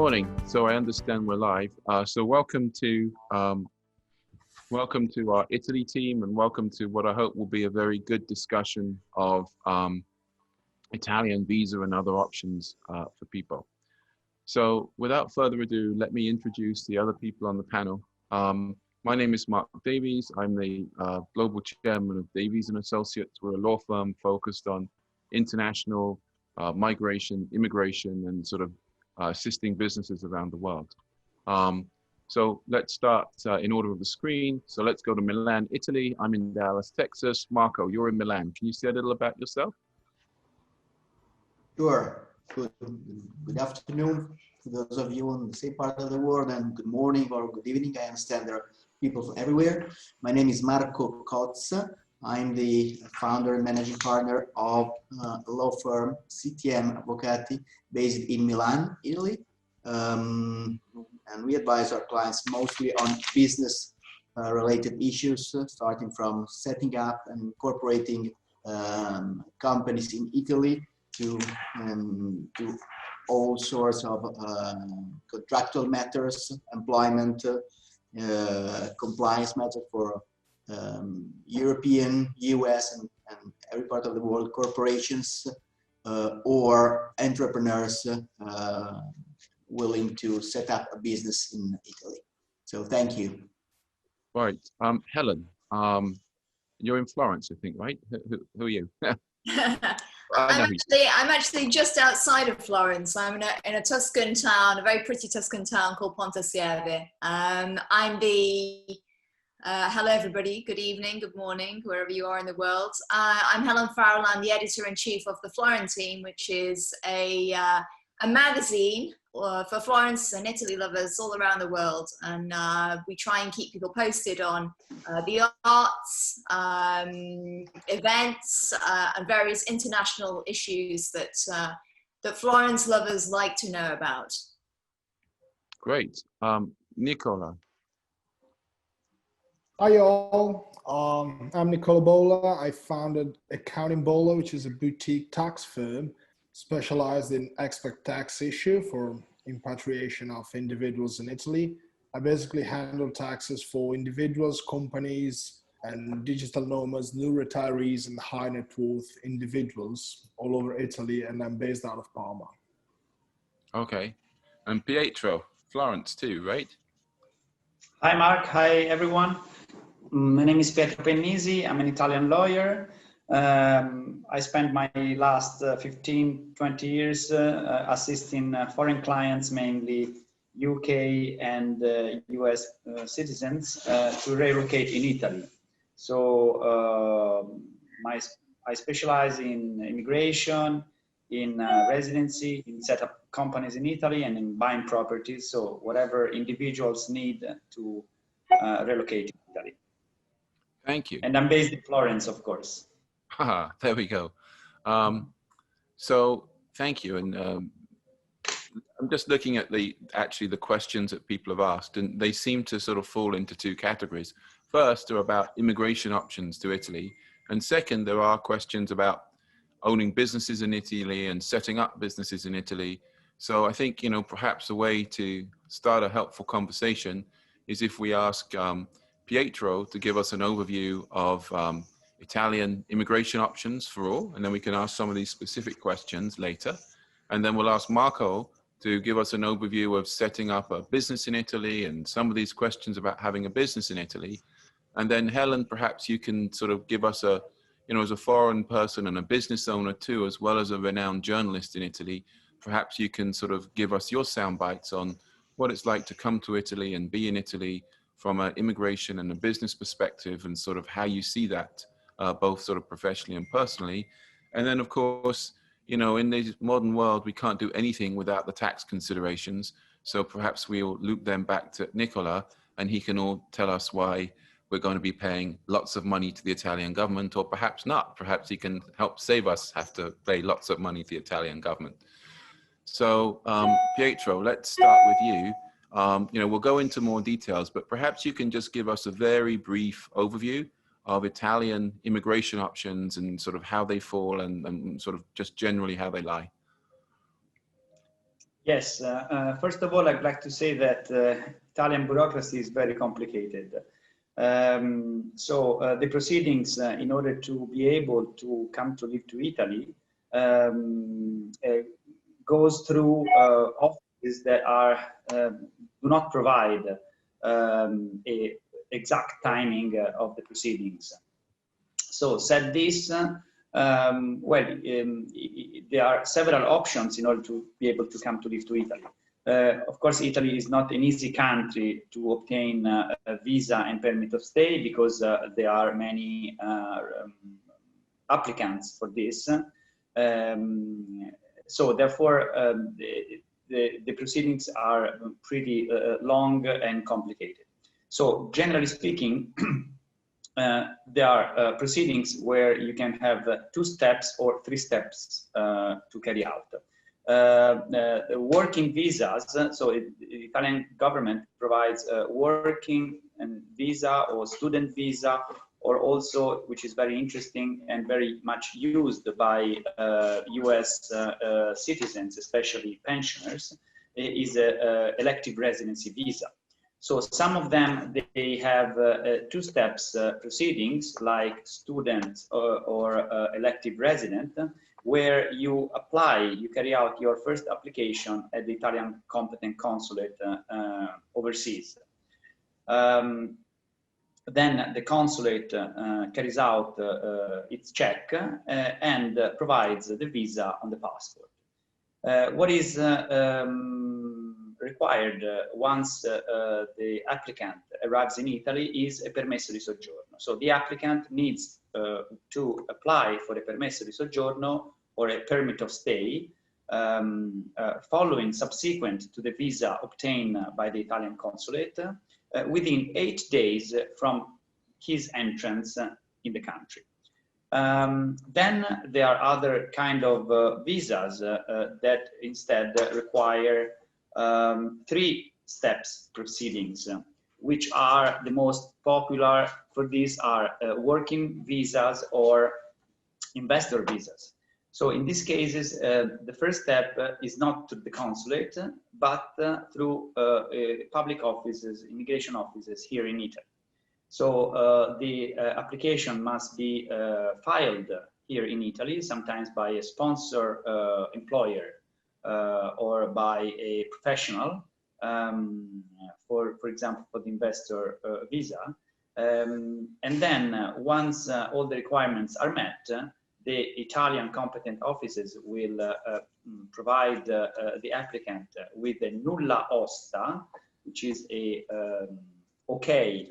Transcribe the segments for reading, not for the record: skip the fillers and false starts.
morning. So I understand we're live. So welcome to our Italy team, and welcome to what I hope will be a very good discussion of Italian visa and other options for people. So without further ado, let me introduce the other people on the panel. My name is Mark Davies. I'm the global chairman of Davies and Associates. We're a law firm focused on international migration, immigration, and sort of assisting businesses around the world. So let's start in order of the screen. So let's go to Milan, Italy. I'm in Dallas, Texas. Marco, you're in Milan. Can you say a little about yourself? Sure. Good afternoon to those of you in the same part of the world, and good morning or good evening. I understand there are people from everywhere. My name is Marco Cozza. I'm the founder and managing partner of a law firm, CTM Avvocati, based in Milan, Italy. And we advise our clients mostly on business related issues, starting from setting up and incorporating companies in Italy to all sorts of contractual matters, employment, compliance matters for European, US, and every part of the world, corporations or entrepreneurs willing to set up a business in Italy. So thank you. Right. Helen, you're in Florence, I think, right? Who are you? I'm actually just outside of Florence. I'm in a Tuscan town, a very pretty Tuscan town called Pontesieve. I'm the hello everybody, good evening, good morning, wherever you are in the world. I'm Helen Farrell. I'm the editor-in-chief of the Florentine, which is a magazine for Florence and Italy lovers all around the world, and we try and keep people posted on the arts, events, and various international issues that that Florence lovers like to know about. Great. Nicola. Hi all, I'm Nicola Bola. I founded Accounting Bola, which is a boutique tax firm specialized in expat tax issue for repatriation of individuals in Italy. I basically handle taxes for individuals, companies, and digital nomads, new retirees, and high net worth individuals all over Italy, and I'm based out of Parma. Okay. And Pietro, Florence too, right? Hi Mark, hi everyone. My name is Pietro Pennisi. I'm an Italian lawyer. I spent my last 15, 20 years assisting foreign clients, mainly UK and US citizens, to relocate in Italy. So I specialize in immigration, in residency, in set up companies in Italy, and in buying properties. So whatever individuals need to relocate in Italy. Thank you. And I'm based in Florence, of course. There we go. So thank you. And I'm just looking at the questions that people have asked, and they seem to sort of fall into two categories. First, they're about immigration options to Italy. And second, there are questions about owning businesses in Italy and setting up businesses in Italy. So I think, perhaps a way to start a helpful conversation is if we ask Pietro to give us an overview of Italian immigration options for all, and then we can ask some of these specific questions later. And then we'll ask Marco to give us an overview of setting up a business in Italy and some of these questions about having a business in Italy. And then Helen, perhaps you can sort of give us as a foreign person and a business owner too, as well as a renowned journalist in Italy, perhaps you can sort of give us your sound bites on what it's like to come to Italy and be in Italy from an immigration and a business perspective, and sort of how you see that both sort of professionally and personally. And then of course, in this modern world, we can't do anything without the tax considerations. So perhaps we'll loop them back to Nicola, and he can all tell us why we're going to be paying lots of money to the Italian government, or perhaps not. Perhaps he can help save us have to pay lots of money to the Italian government. So Pietro, let's start with you. We'll go into more details, but perhaps you can just give us a very brief overview of Italian immigration options and sort of how they fall and sort of just generally how they lie. Yes, first of all, I'd like to say that Italian bureaucracy is very complicated. The proceedings in order to be able to come to live to Italy goes through offices that are do not provide a exact timing of the proceedings. So said this, there are several options in order to be able to come to live to Italy. Of course, Italy is not an easy country to obtain a visa and permit of stay because there are many applicants for this. So therefore, the proceedings are pretty long and complicated. So generally speaking, there are proceedings where you can have 2 steps or 3 steps to carry out. The working visas, so the Italian government provides a working visa or student visa, or also, which is very interesting and very much used by US citizens, especially pensioners, is a elective residency visa. So some of them, they have 2 steps proceedings like student or elective resident, where you apply, you carry out your first application at the Italian competent consulate overseas. Then the consulate carries out its check and provides the visa on the passport. What is required once the applicant arrives in Italy is a permesso di soggiorno. So the applicant needs to apply for a permesso di soggiorno or a permit of stay following subsequent to the visa obtained by the Italian consulate within 8 days from his entrance in the country. Then there are other kind of visas that instead require 3 steps proceedings, which are the most popular for these are working visas or investor visas. So in these cases, the first step is not to the consulate, but through public offices, immigration offices here in Italy. So the application must be filed here in Italy, sometimes by a sponsor employer or by a professional, for example, for the investor visa. And then once all the requirements are met, the Italian competent offices will provide the applicant with a nulla osta, which is a okay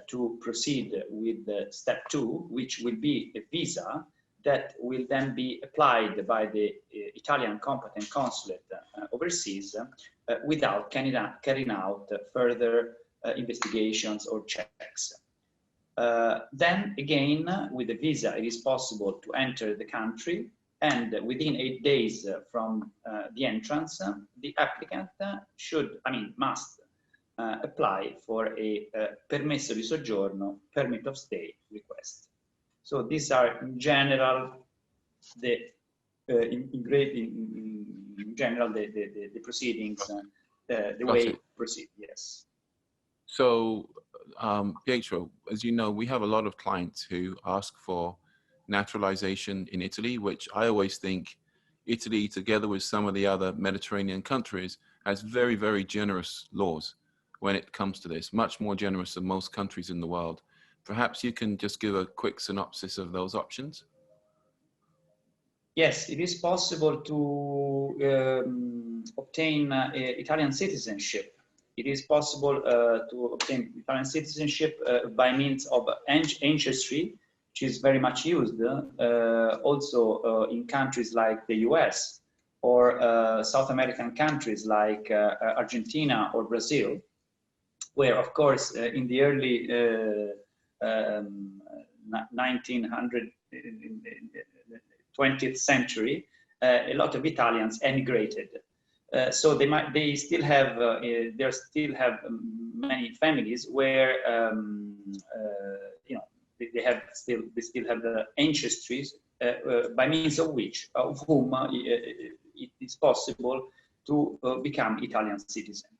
to proceed with step 2, which will be a visa that will then be applied by the Italian competent consulate overseas without carrying out further investigations or checks. Then again, with the visa, it is possible to enter the country, and within 8 days from the entrance, the applicant must apply for a permesso di soggiorno, permit of stay request. So these are in general the proceedings, the way to proceed. Yes. So, Pietro, as you know, we have a lot of clients who ask for naturalization in Italy, which I always think Italy, together with some of the other Mediterranean countries, has very, very generous laws when it comes to this, much more generous than most countries in the world. Perhaps you can just give a quick synopsis of those options. Yes, it is possible to obtain Italian citizenship. It is possible to obtain Italian citizenship by means of ancestry, which is very much used also in countries like the US or South American countries like Argentina or Brazil, where, of course, in the early 20th century, a lot of Italians emigrated. So they still have many families where they still have the ancestries by means of whom it is possible to become Italian citizen.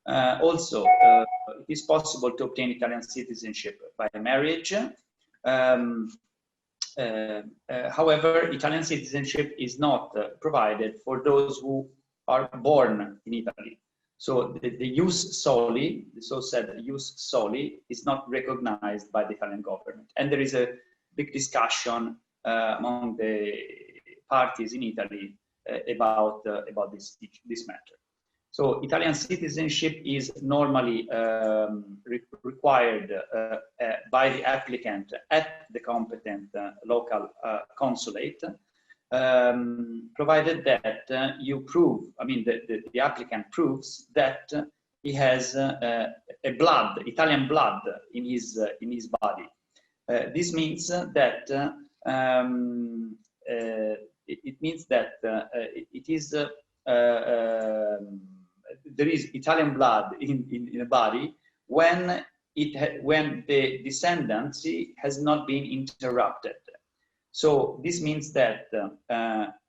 Also, it is possible to obtain Italian citizenship by marriage. However, Italian citizenship is not provided for those who are born in Italy. So the jus soli, the so-said jus soli, is not recognized by the Italian government. And there is a big discussion among the parties in Italy about this matter. So Italian citizenship is normally required by the applicant at the competent local consulate, provided that you prove, I mean, the applicant proves that he has Italian blood in his body. This means that it means that it is there is Italian blood in the body when the descendancy has not been interrupted. So this means that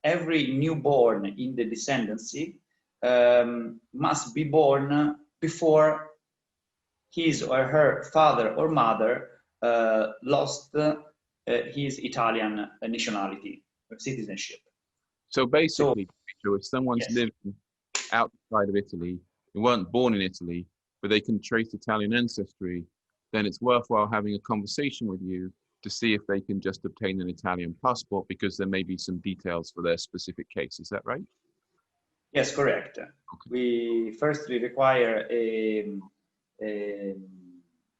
every newborn in the descendancy must be born before his or her father or mother lost his Italian nationality or citizenship. So basically, if someone's Yes. living outside of Italy, they weren't born in Italy, but they can trace Italian ancestry, then it's worthwhile having a conversation with you to see if they can just obtain an Italian passport, because there may be some details for their specific case. Is that right? Yes, correct. Okay. We require a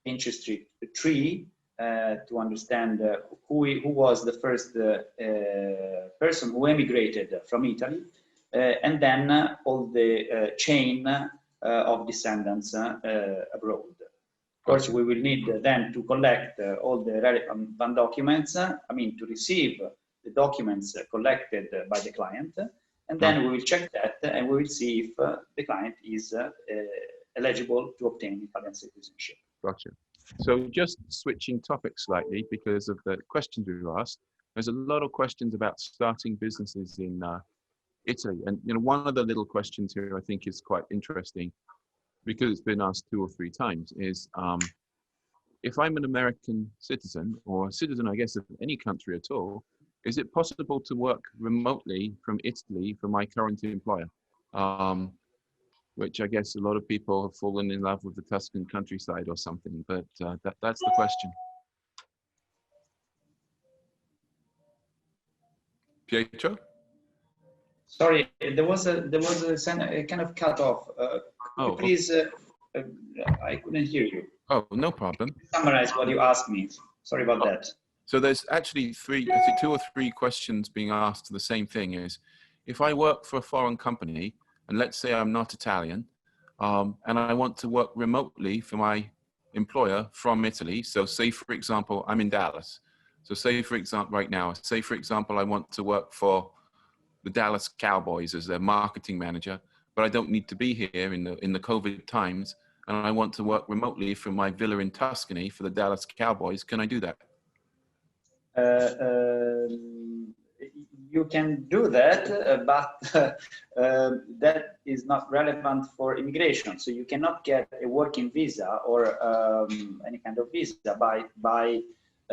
ancestry tree to understand who was the first person who emigrated from Italy, and then all the chain of descendants abroad. Of course, we will need then to collect all the relevant documents, I mean, to receive the documents collected by the client, and then we will check that and we will see if the client is eligible to obtain Italian citizenship. Gotcha. So just switching topics slightly because of the questions we've asked, there's a lot of questions about starting businesses in Italy. And one of the little questions here I think is quite interesting, because it's been asked 2 or 3 times, is if I'm an American citizen, or a citizen, I guess, of any country at all, is it possible to work remotely from Italy for my current employer? Which I guess a lot of people have fallen in love with the Tuscan countryside or something, but that's the question. Pietro? Sorry, there was a kind of cut off. Oh, please, I couldn't hear you. Oh, no problem. Summarize what you asked me. Sorry about that. So there's actually 2 or 3 questions being asked. The same thing is, if I work for a foreign company, and let's say I'm not Italian, and I want to work remotely for my employer from Italy. So say, for example, I'm in Dallas. So say, for example, right now, say, for example, I want to work for the Dallas Cowboys as their marketing manager, but I don't need to be here in the COVID times, and I want to work remotely from my villa in Tuscany for the Dallas Cowboys. Can I do that? You can do that, but that is not relevant for immigration. So you cannot get a working visa or any kind of visa by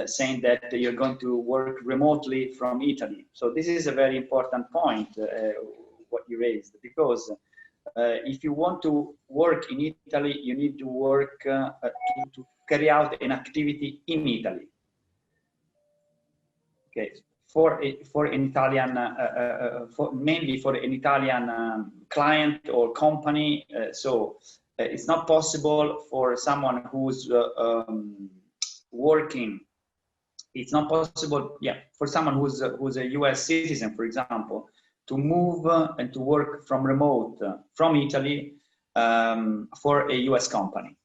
saying that you're going to work remotely from Italy. So this is a very important point, what you raised, because if you want to work in Italy, you need to work to carry out an activity in Italy. Okay, for an Italian, mainly for an Italian client or company. So it's not possible for someone who's working. It's not possible, for someone who's a U.S. citizen, for example, to move and to work from remote from Italy for a U.S. company.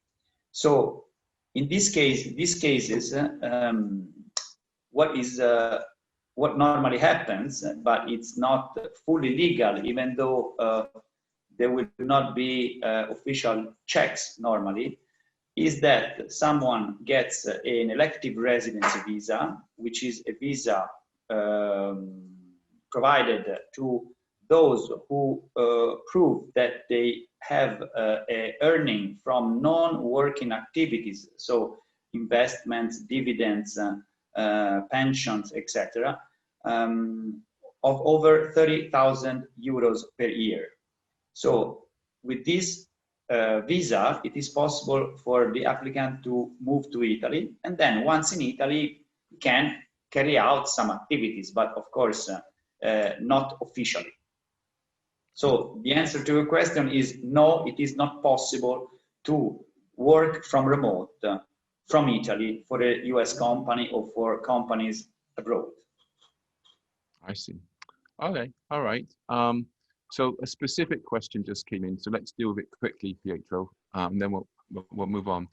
So in these cases, what normally happens, but it's not fully legal, even though there will not be official checks normally, is that someone gets an elective residency visa, which is a visa provided to those who prove that they have a earning from non-working activities, so investments, dividends, pensions, etc., of over 30,000 euros per year. So with this visa, it is possible for the applicant to move to Italy, and then once in Italy, he can carry out some activities, but of course, not officially. So the answer to your question is no, it is not possible to work from remote from Italy for a US company or for companies abroad. I see. Okay, all right. So a specific question just came in, so let's deal with it quickly, Pietro, and then we'll move on.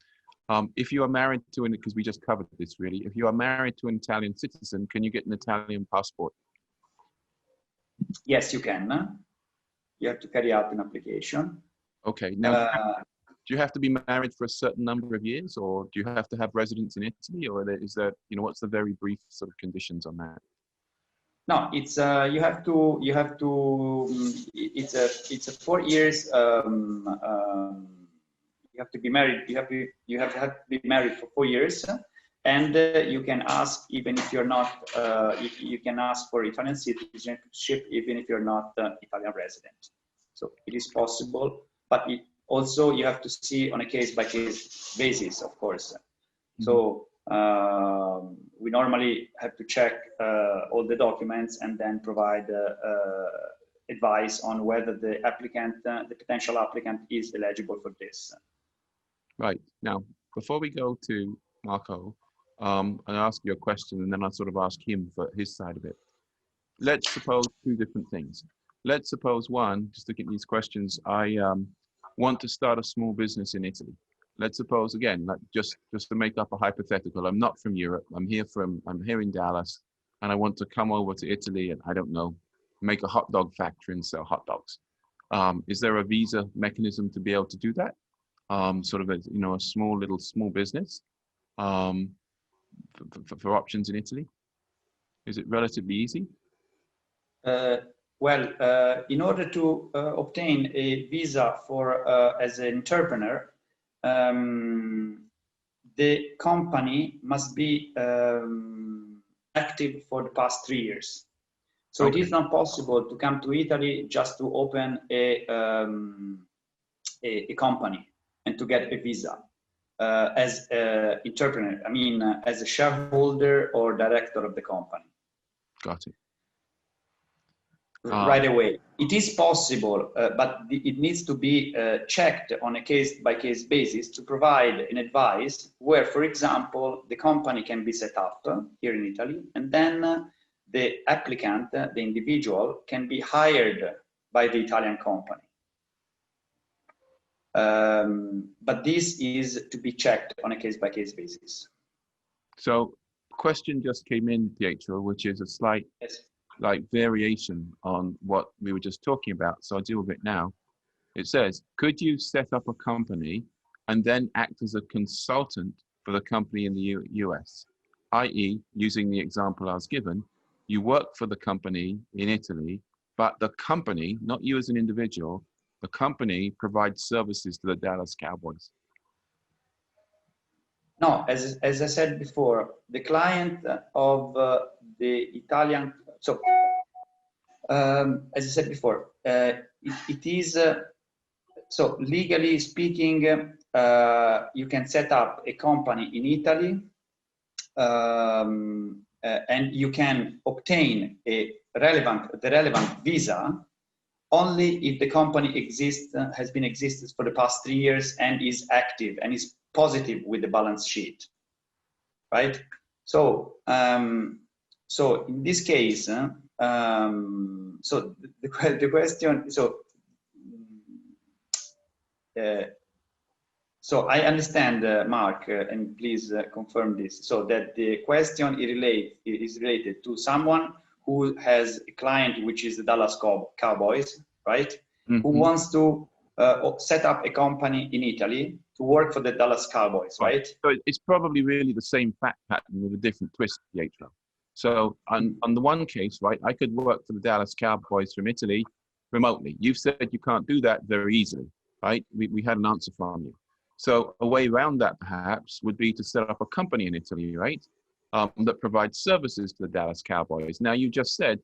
If you are married to an, because we just covered this really, if you are married to an Italian citizen, can you get an Italian passport? Yes, you can. You have to carry out an application. Okay, now do you have to be married for a certain number of years, or do you have to have residence in Italy, or is there, you know, what's the very brief sort of conditions on that? No, it's you have to it's a 4 years you have to be married, you have to be married for 4 years, and you can ask, even if you're not you can ask for Italian citizenship even if you're not Italian resident. So it is possible, but it also you have to see on a case-by-case basis, of course. So we normally have to check all the documents and then provide advice on whether the applicant, the potential applicant, is eligible for this. Right. Now, before we go to Marco, I'll ask you a question and then I'll sort of ask him for his side of it. Let's suppose two different things. Let's suppose one, just looking at these questions, I want to start a small business in Italy. Let's suppose, again, like just to make up a hypothetical, I'm not from Europe, I'm here in Dallas, and I want to come over to Italy and, I don't know, make a hot dog factory and sell hot dogs. Is there a visa mechanism to be able to do that? Sort of a, you know, a small business for options in Italy? Is it relatively easy? Well, in order to obtain a visa for as an entrepreneur, the company must be active for the past 3 years. So Okay. it is not possible to come to Italy just to open a company and to get a visa as an entrepreneur. I mean, as a shareholder or director of the company. Got it. Right away. It is possible, but it needs to be checked on a case-by-case basis to provide an advice where, for example, the company can be set up here in Italy, and then the applicant, the individual, can be hired by the Italian company. But this is to be checked on a case-by-case basis. So, question just came in, Pietro, which is a slight like variation on what we were just talking about. So I'll deal with it now. It says, could you set up a company and then act as a consultant for the company in the US? i.e., using the example I was given, you work for the company in Italy, but the company, not you as an individual, the company provides services to the Dallas Cowboys. No, as I said before, the client of the Italian, so as I said before, it is, so legally speaking, you can set up a company in Italy and you can obtain the relevant visa only if the company has been existed for the past 3 years and is active and is positive with the balance sheet, right? So, so in this case, so the question, so I understand, Mark, and please confirm this. So that the question is related to someone who has a client which is the Dallas Cowboys, right? Mm-hmm. Who wants to set up a company in Italy to work for the Dallas Cowboys, right? So it's probably really the same fact pattern with a different twist, Pietro. So on the one case, right, I could work for the Dallas Cowboys from Italy, remotely. You've said you can't do that very easily, right? We had an answer from you. So a way around that perhaps would be to set up a company in Italy, right? That provides services to the Dallas Cowboys. Now, you just said,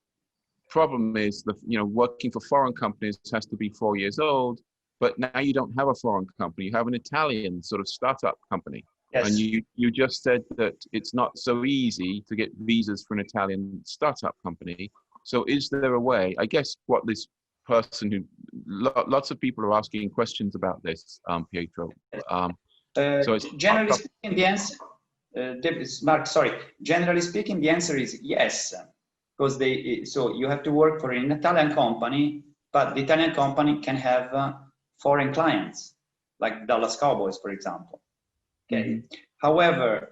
problem is working for foreign companies has to be 4 years old, but now you don't have a foreign company, you have an Italian sort of startup company. Yes. And you just said that it's not so easy to get visas for an Italian startup company. So is there a way, I guess what this person who, lots of people are asking questions about this, Pietro. So it's generally speaking, the answer, Mark, sorry. Generally speaking, the answer is yes, because so you have to work for an Italian company, but the Italian company can have foreign clients, like Dallas Cowboys, for example. Okay. Mm-hmm. However,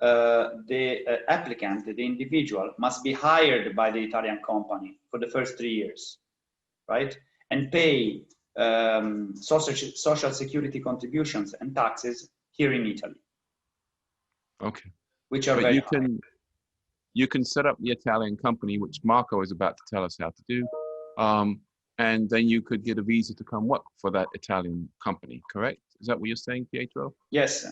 the applicant, the individual, must be hired by the Italian company for the first 3 years, right? And pay social security contributions and taxes here in Italy. Okay. Which are but very you can set up the Italian company, which Marco is about to tell us how to do, and then you could get a visa to come work for that Italian company, correct? Is that what you're saying, Pietro? Yes.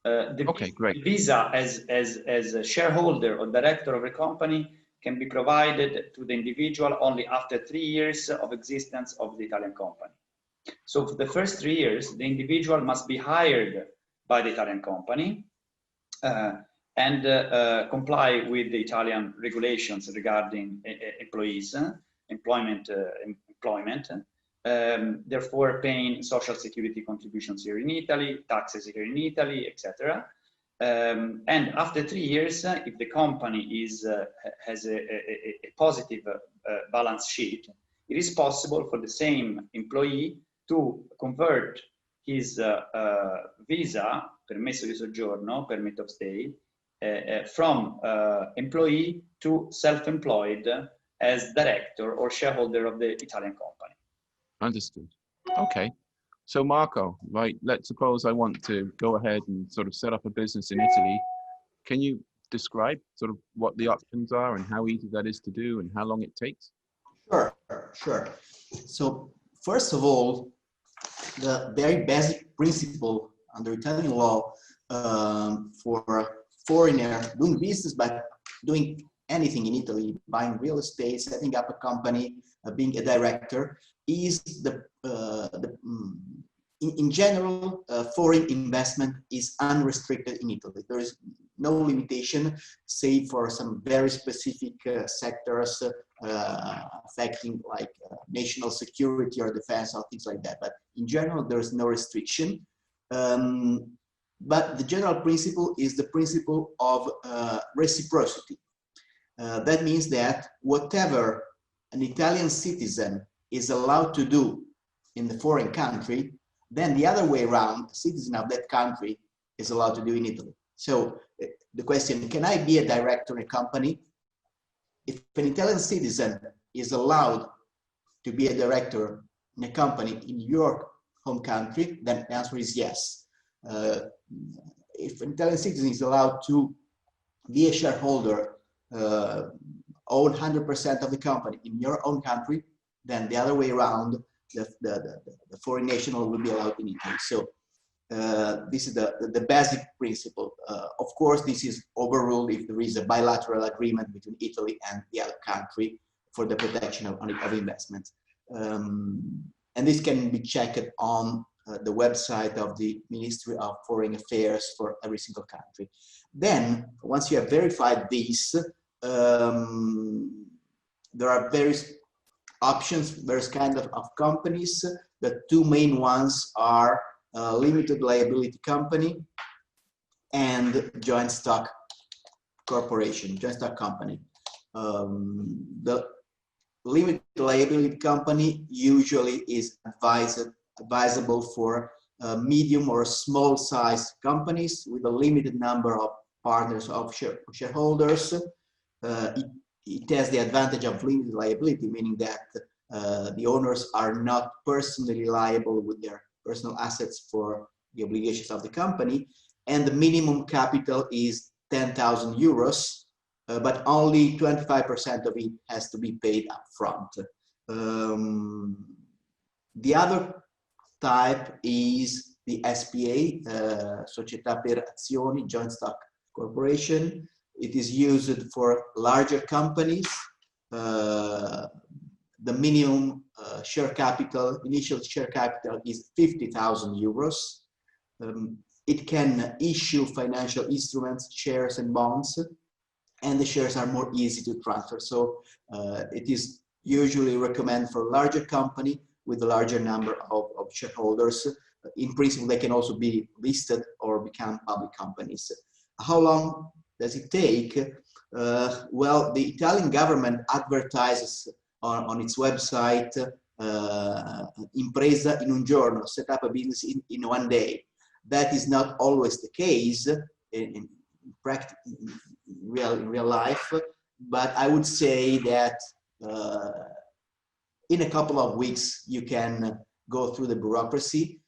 Okay, great. The visa as a shareholder or director of a company can be provided to the individual only after 3 years of existence of the Italian company. So for the first 3 years, the individual must be hired by the Italian company and comply with the Italian regulations regarding employees, employment, therefore paying social security contributions here in Italy, taxes here in Italy, etc. And after 3 years, if the company has a positive balance sheet, it is possible for the same employee to convert his visa, permesso di soggiorno, permit of stay, from employee to self-employed as director or shareholder of the Italian company. Understood. Okay. So Marco, right, let's suppose I want to go ahead and sort of set up a business in Italy. Can you describe sort of what the options are and how easy that is to do and how long it takes? Sure. So first of all, the very basic principle under Italian law for a foreigner doing business, but doing anything in Italy, buying real estate, setting up a company, being a director, is in general, foreign investment is unrestricted in Italy. There is no limitation, save for some very specific sectors affecting like national security or defense or things like that. But in general, there is no restriction. But the general principle is the principle of reciprocity. That means that whatever an Italian citizen is allowed to do in the foreign country, then the other way around, a citizen of that country is allowed to do in Italy. So the question, can I be a director in a company? If an Italian citizen is allowed to be a director in a company in your home country, then the answer is yes. If an Italian citizen is allowed to be a shareholder, own 100% of the company in your own country, then the other way around, the foreign national will be allowed in Italy. So this is the basic principle. Of course, this is overruled if there is a bilateral agreement between Italy and the other country for the protection of investments. And this can be checked on the website of the Ministry of Foreign Affairs for every single country. Then, once you have verified this, there are various options, various kinds of companies. The two main ones are limited liability company and joint stock corporation, joint stock company. The limited liability company usually is advisable for medium or small size companies with a limited number of partners of shareholders. It has the advantage of limited liability, meaning that the owners are not personally liable with their personal assets for the obligations of the company, and the minimum capital is 10,000 euros, but only 25% of it has to be paid up front. The other type is the SPA, Società per Azioni, Joint Stock Corporation. It is used for larger companies. The minimum share capital, initial share capital is 50,000 euros. It can issue financial instruments, shares and bonds, and the shares are more easy to transfer. So it is usually recommended for a larger company with a larger number of shareholders. In principle, they can also be listed or become public companies. How long does it take? Well, the Italian government advertises on its website, impresa in un giorno, set up a business in 1 day. That is not always the case in real life, but I would say that in a couple of weeks you can go through the bureaucracy.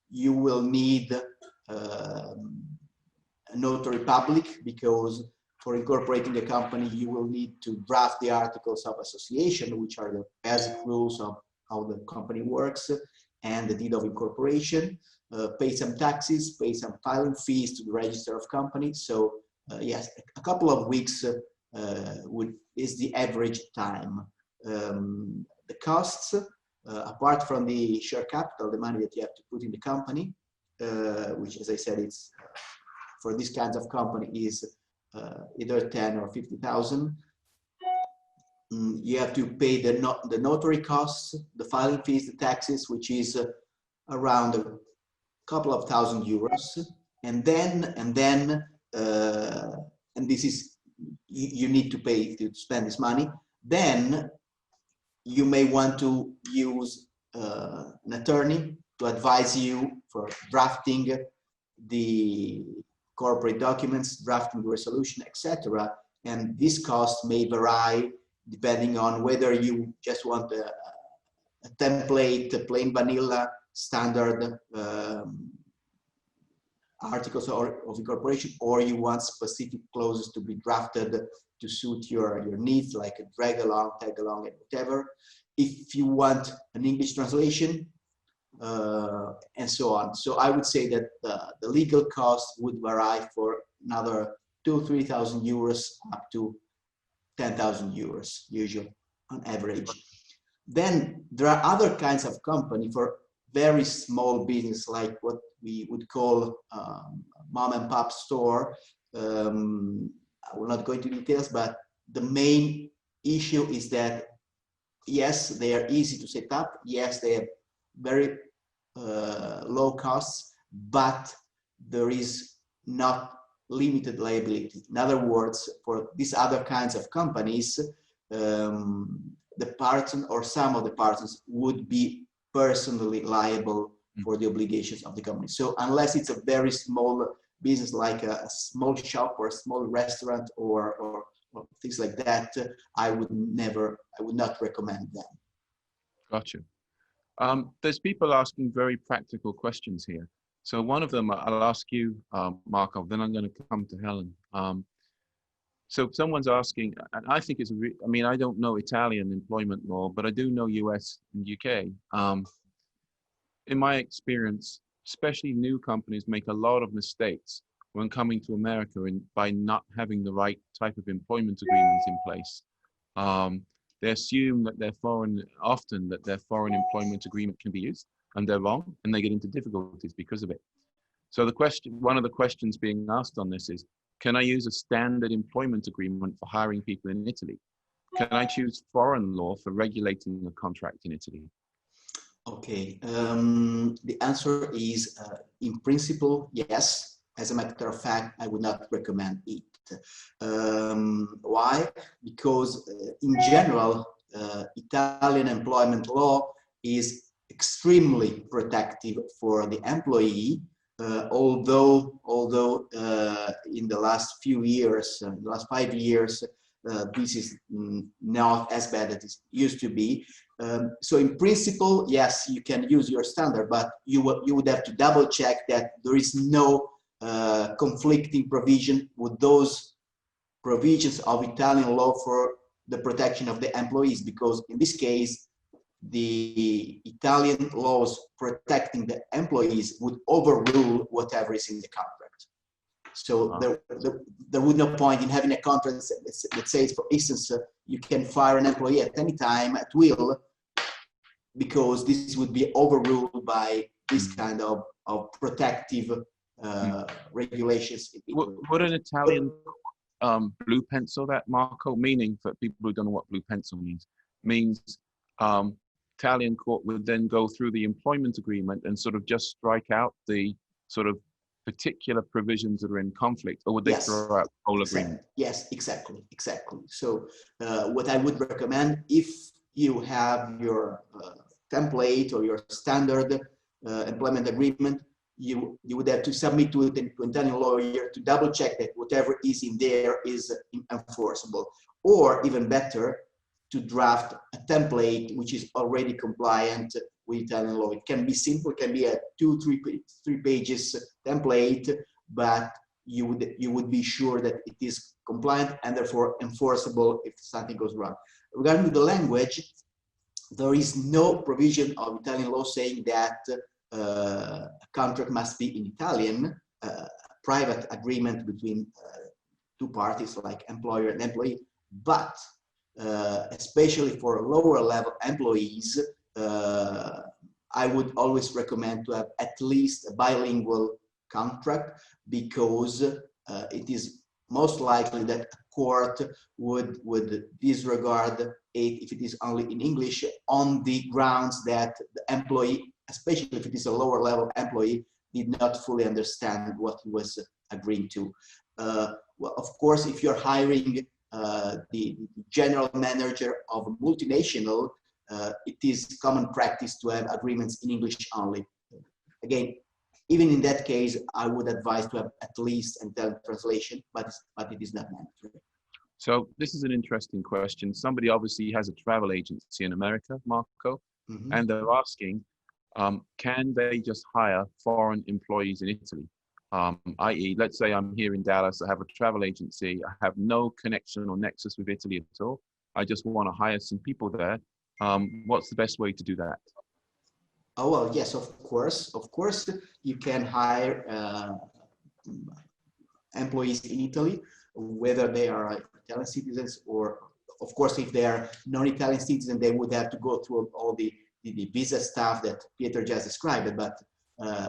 You will need a notary public, because for incorporating a company you will need to draft the articles of association, which are the basic rules of how the company works, and the deed of incorporation, pay some taxes, pay some filing fees to the register of companies. So yes, a couple of weeks is the average time. The costs, apart from the share capital, the money that you have to put in the company, which, as I said, it's for this kinds of company is either 10 or 50,000. You have to pay the notary costs, the filing fees, the taxes, which is around a couple of €1,000, and this is you need to pay to spend this money. Then you may want to use an attorney to advise you for drafting the corporate documents, drafting the resolution, etc. And this cost may vary depending on whether you just want a template, a plain vanilla standard articles of incorporation, or you want specific clauses to be drafted to suit your needs, like a drag along, tag along, and whatever. If you want an English translation, and so on. So I would say that the legal cost would vary for another 2,000–3,000 euros up to 10,000 euros, usually on average. Then there are other kinds of company for very small business, like what we would call mom and pop store. I will not go into details, but the main issue is that yes, they are easy to set up. Yes, they have very low costs, but there is not limited liability. In other words, for these other kinds of companies, the partner or some of the partners would be personally liable for the obligations of the company. So unless it's a very small business, like a small shop or a small restaurant or things like that, I would not recommend them. Gotcha. There's people asking very practical questions here. So one of them I'll ask you, Marco, then I'm going to come to Helen. So someone's asking, and I think it's, I mean, I don't know Italian employment law, but I do know US and UK. In my experience, especially new companies make a lot of mistakes when coming to America by not having the right type of employment agreements in place. They assume that often their foreign employment agreement can be used, and they're wrong, and they get into difficulties because of it. So one of the questions being asked on this is, can I use a standard employment agreement for hiring people in Italy? Can I choose foreign law for regulating a contract in Italy? Okay, the answer is, in principle, yes. As a matter of fact, I would not recommend it. Why? Because in general, Italian employment law is extremely protective for the employee, although in the last few years, in the last 5 years, this is not as bad as it used to be. So in principle, yes, you can use your standard, but you would have to double check that there is no conflicting provision with those provisions of Italian law for the protection of the employees, because in this case, the Italian laws protecting the employees would overrule whatever is in the contract. So there would no point in having a contract. Let's say, for instance, you can fire an employee at any time at will, because this would be overruled by this kind of protective regulations. Would an Italian blue pencil that, Marco? Meaning, for people who don't know what blue pencil means Italian court would then go through the employment agreement and sort of just strike out the sort of particular provisions that are in conflict, or would they throw out the whole agreement? Yes, exactly. So what I would recommend, if you have your template or your standard employment agreement, you would have to submit to an Italian lawyer to double check that whatever is in there is enforceable, or even better, to draft a template which is already compliant with Italian law. It can be simple, it can be a 2-3 pages template, but you would be sure that it is compliant and therefore enforceable if something goes wrong. Regarding the language, there is no provision of Italian law saying that a contract must be in Italian. Private agreement between two parties like employer and employee, but especially for lower level employees, I would always recommend to have at least a bilingual contract, because it is most likely that a court would disregard it if it is only in English, on the grounds that the employee, especially if it is a lower level employee, did not fully understand what he was agreeing to. Well, of course, if you're hiring the general manager of a multinational, it is common practice to have agreements in English only. Again, even in that case, I would advise to have at least an Italian translation, but it is not mandatory. So this is an interesting question. Somebody obviously has a travel agency in America, Marco, and they're asking, can they just hire foreign employees in Italy? I.e., let's say I'm here in Dallas, I have a travel agency, I have no connection or nexus with Italy at all. I just want to hire some people there. What's the best way to do that? Oh, well, yes, of course, you can hire employees in Italy, whether they are Italian citizens, or of course, if they are non-Italian citizens, they would have to go through all the visa stuff that Pietro just described. But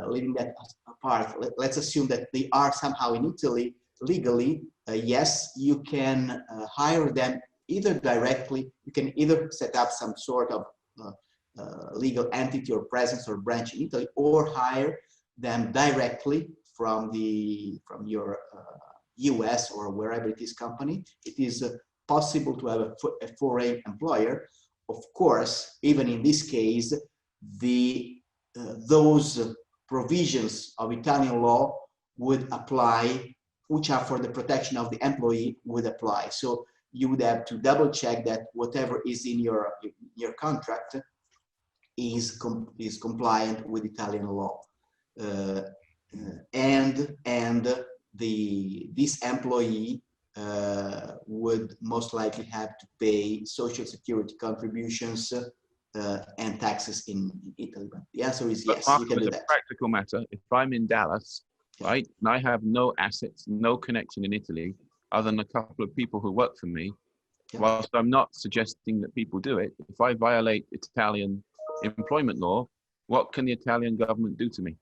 leaving that apart, let's assume that they are somehow in Italy legally. Yes, you can hire them either directly. You can either set up some sort of legal entity or presence or branch in Italy, or hire them directly from your US or wherever it is company. It is possible to have a foreign employer. Of course, even in this case, those provisions of Italian law would apply, which are for the protection of the employee, would apply. So you would have to double check that whatever is in your contract is compliant with Italian law, and this employee would most likely have to pay social security contributions and taxes in Italy. But the answer is yes, Marco, you can do as that. a practical matter, if I'm in Dallas, right, and I have no assets, no connection in Italy, other than a couple of people who work for me, whilst I'm not suggesting that people do it, if I violate Italian employment law, what can the Italian government do to me?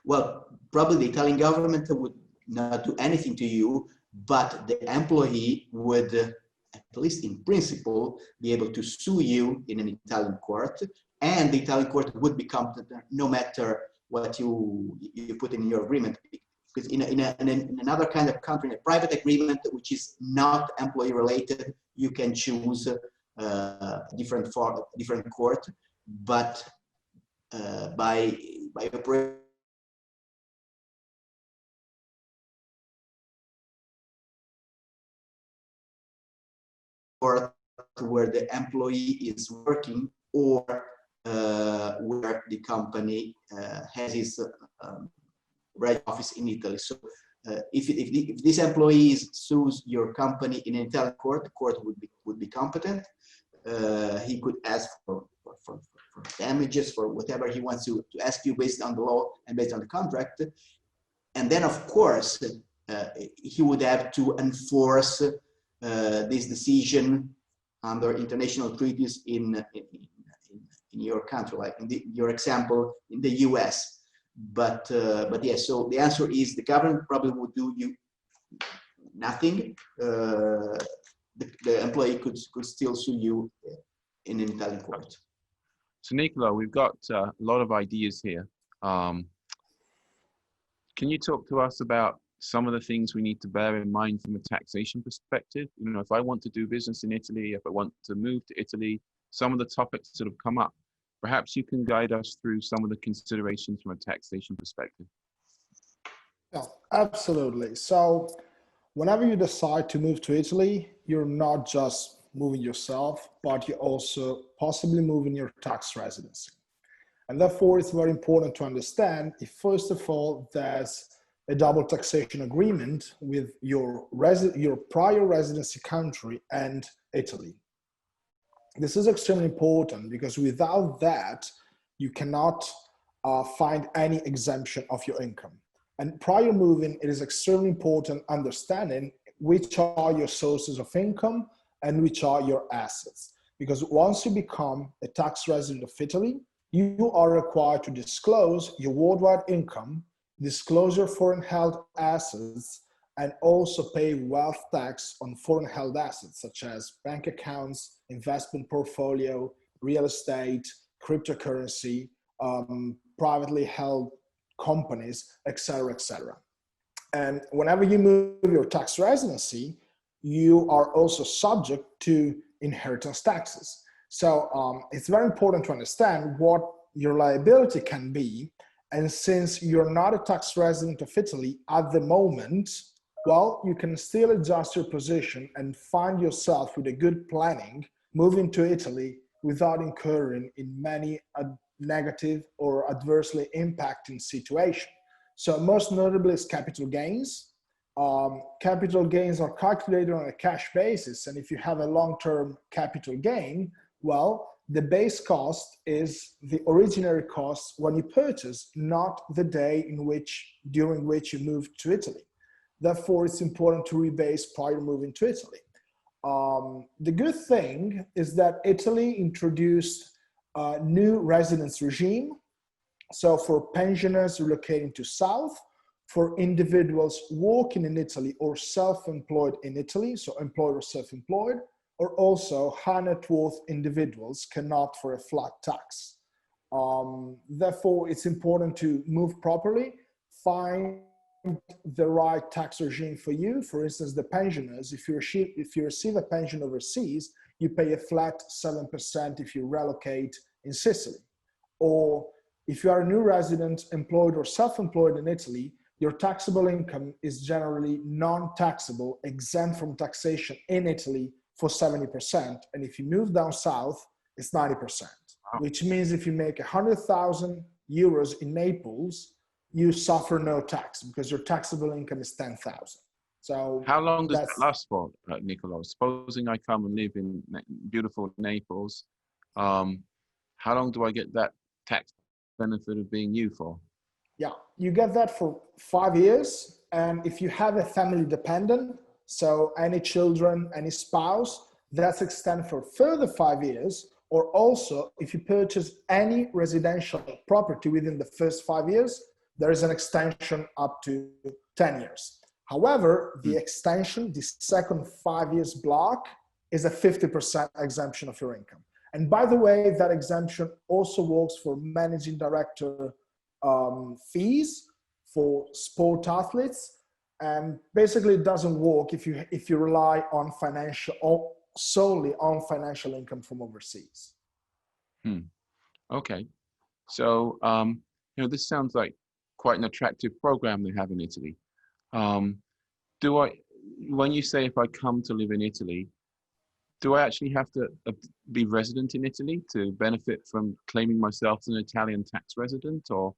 Well, probably the Italian government would not do anything to you, but the employee would, at least in principle, be able to sue you in an Italian court, and the Italian court would be competent no matter what you put in your agreement. Because in another kind of country, in a private agreement which is not employee related, you can choose a different court, but by operating where the employee is working, or where the company has its office in Italy. So if this employee sues your company in an Italian court, the court would be competent. He could ask for damages, for whatever he wants to ask you based on the law and based on the contract. And then, of course, he would have to enforce this decision under international treaties in your country, like in your example in the US. But yes, so the answer is the government probably would do you nothing. The employee could still sue you in an Italian court. So Nicola, we've got a lot of ideas here. Can you talk to us about some of the things we need to bear in mind from a taxation perspective? You know, if I want to do business in Italy, if I want to move to Italy, some of the topics that have come up, perhaps you can guide us through some of the considerations from a taxation perspective. Yeah, absolutely. So whenever you decide to move to Italy, you're not just moving yourself, but you're also possibly moving your tax residency. And therefore, it's very important to understand if, first of all, there's a double taxation agreement with your prior residency country and Italy. This is extremely important because without that, you cannot find any exemption of your income. And prior moving, it is extremely important understanding which are your sources of income and which are your assets. Because once you become a tax resident of Italy, you are required to disclose your worldwide income, disclose your foreign held assets, and also pay wealth tax on foreign held assets such as bank accounts, investment portfolio, real estate, cryptocurrency, privately held companies, etc., etc. And whenever you move your tax residency, you are also subject to inheritance taxes. So it's very important to understand what your liability can be. And since you're not a tax resident of Italy at the moment, well, you can still adjust your position and find yourself with a good planning moving to Italy without incurring in many negative or adversely impacting situations. So most notably is capital gains. Capital gains are calculated on a cash basis. And if you have a long-term capital gain, well, the base cost is the originary cost when you purchase, not the day during which you moved to Italy. Therefore, it's important to rebase prior moving to Italy. The good thing is that Italy introduced a new residence regime. So for pensioners relocating to South, for individuals working in Italy or self-employed in Italy, so employed or self-employed, or also high net worth individuals can opt for a flat tax. Therefore, it's important to move properly, find the right tax regime for you. For instance, the pensioners, if you receive a pension overseas, you pay a flat 7% if you relocate in Sicily. Or if you are a new resident, employed or self-employed in Italy, your taxable income is generally non-taxable, exempt from taxation in Italy for 70%. And if you move down south, it's 90%, which means if you make 100,000 euros in Naples, you suffer no tax because your taxable income is 10,000. So how long does that last for, Nicola? Supposing I come and live in beautiful Naples, how long do I get that tax benefit of being you for? Yeah, you get that for 5 years. And if you have a family dependent, so any children, any spouse, that's extended for further 5 years. Or also, if you purchase any residential property within the first 5 years, there is an extension up to 10 years. However, the extension, the second 5 years block, is a 50% exemption of your income. And by the way, that exemption also works for managing director fees for sport athletes. And basically it doesn't work if you rely on solely on financial income from overseas. Okay. So, this sounds like quite an attractive program they have in Italy. When you say if I come to live in Italy, do I actually have to be resident in Italy to benefit from claiming myself as an Italian tax resident, or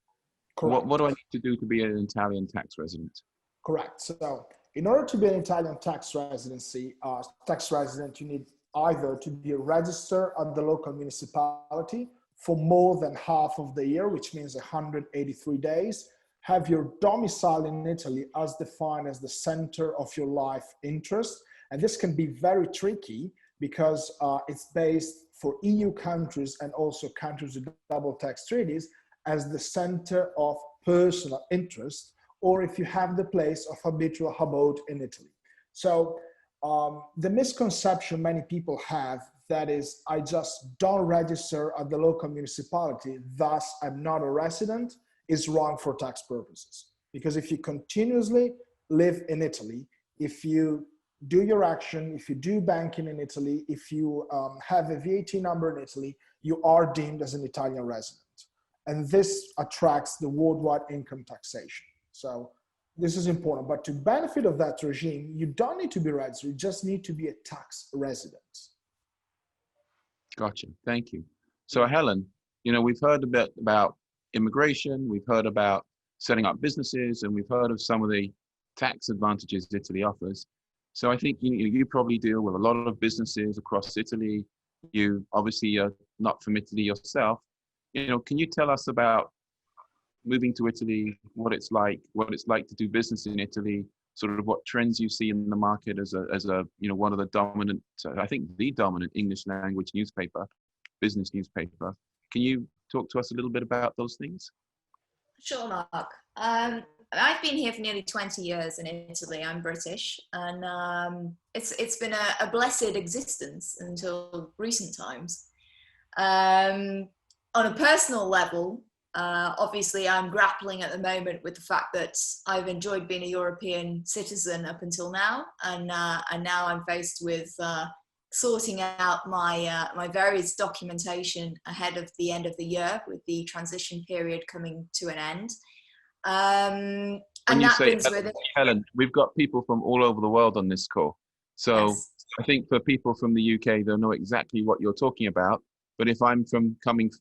what do I need to do to be an Italian tax resident? Correct. So in order to be an Italian tax resident, you need either to be registered at the local municipality for more than half of the year, which means 183 days, have your domicile in Italy as defined as the center of your life interest. And this can be very tricky because it's based for EU countries and also countries with double tax treaties as the center of personal interest, or if you have the place of habitual abode in Italy. So the misconception many people have, that is, I just don't register at the local municipality, thus I'm not a resident, is wrong for tax purposes. Because if you continuously live in Italy, if you do your action, if you do banking in Italy, if you have a VAT number in Italy, you are deemed as an Italian resident. And this attracts the worldwide income taxation. So this is important, but to benefit of that regime, you don't need to be registered, you just need to be a tax resident. Gotcha, thank you. So Helen, we've heard a bit about immigration, we've heard about setting up businesses, and we've heard of some of the tax advantages Italy offers. So I think you probably deal with a lot of businesses across Italy. You obviously are not from Italy yourself. Can you tell us about moving to Italy, what it's like to do business in Italy, sort of what trends you see in the market as a one of the dominant, I think the dominant English language business newspaper. Can you talk to us a little bit about those things? Sure, Mark. I've been here for nearly 20 years in Italy. I'm British, and it's been a blessed existence until recent times. On a personal level, obviously I'm grappling at the moment with the fact that I've enjoyed being a European citizen up until now, and now I'm faced with sorting out my various documentation ahead of the end of the year, with the transition period coming to an end. And that brings with it, Helen, we've got people from all over the world on this call. So yes. I think for people from the UK, they'll know exactly what you're talking about. But if I'm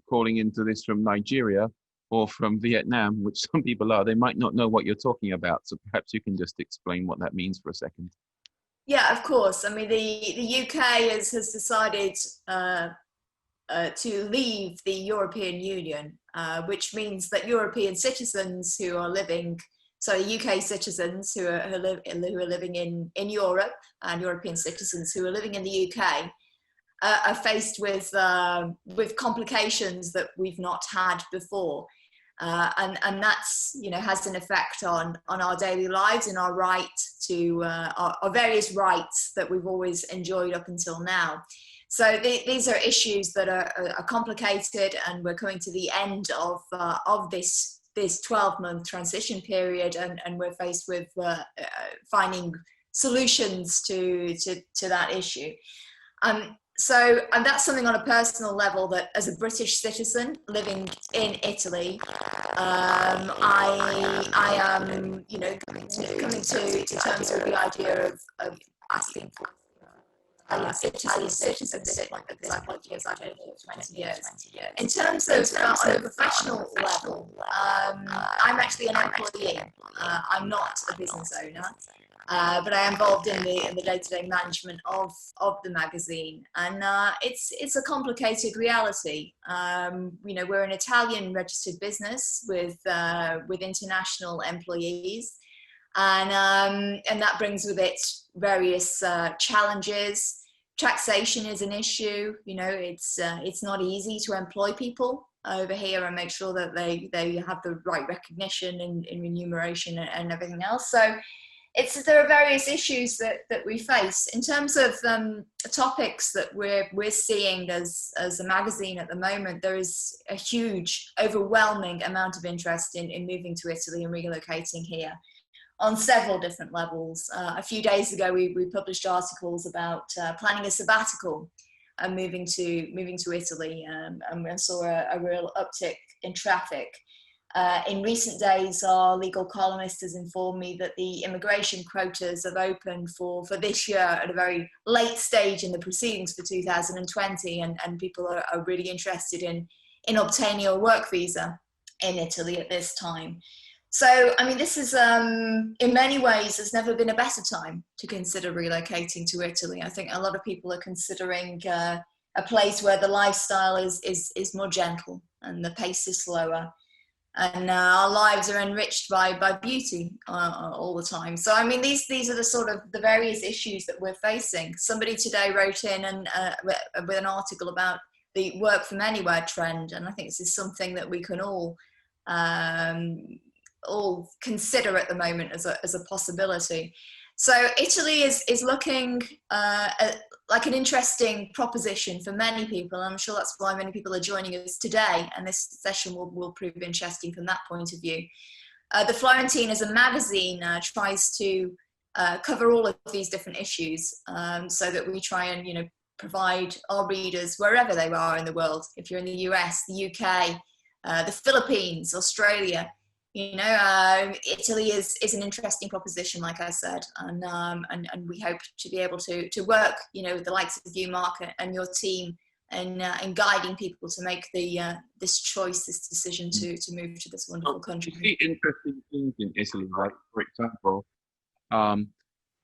calling into this from Nigeria or from Vietnam, which some people are, they might not know what you're talking about. So perhaps you can just explain what that means for a second. Yeah, of course. I mean, the UK has decided to leave the European Union, which means that European citizens who are living, UK citizens who are living in Europe, and European citizens who are living in the UK are faced with complications that we've not had before. And that's, has an effect on our daily lives and our right to, our various rights that we've always enjoyed up until now. So these are issues that are complicated, and we're coming to the end of this 12-month transition period, and we're faced with finding solutions to that issue. So, and that's something on a personal level that, as a British citizen living in Italy, I am, coming to terms with the idea of asking for Italian citizenship, like the psychology as I've been here for 20 years. In terms of on a professional level, I'm actually an employee. I'm not a business owner. But I am involved in the day-to-day management of the magazine, and it's a complicated reality. We're an Italian registered business with international employees, and that brings with it various challenges. Taxation is an issue. It's not easy to employ people over here and make sure that they have the right recognition and remuneration and everything else. So there are various issues that we face in terms of topics that we're seeing as a magazine at the moment. There is a huge, overwhelming amount of interest in moving to Italy and relocating here on several different levels. A few days ago, we published articles about planning a sabbatical and moving to Italy, and we saw a real uptick in traffic. In recent days, our legal columnist has informed me that the immigration quotas have opened for this year at a very late stage in the proceedings for 2020, and people are really interested in obtaining a work visa in Italy at this time. So, I mean, this is, in many ways, there's never been a better time to consider relocating to Italy. I think a lot of people are considering a place where the lifestyle is more gentle and the pace is slower, and our lives are enriched by beauty all the time. So, I mean, these are the sort of the various issues that we're facing. Somebody today wrote in and with an article about the work from anywhere trend, and I think this is something that we can all consider at the moment as a possibility. So Italy is looking like an interesting proposition for many people. I'm sure that's why many people are joining us today, and this session will prove interesting from that point of view. The Florentine as a magazine tries to cover all of these different issues, so that we try and provide our readers wherever they are in the world. If you're in the US, the UK, the Philippines, Australia, Italy is an interesting proposition, like I said, and we hope to be able to work, with the likes of you, Mark, and your team, and guiding people to make this choice, this decision to move to this wonderful country. You see interesting things in Italy, like for example,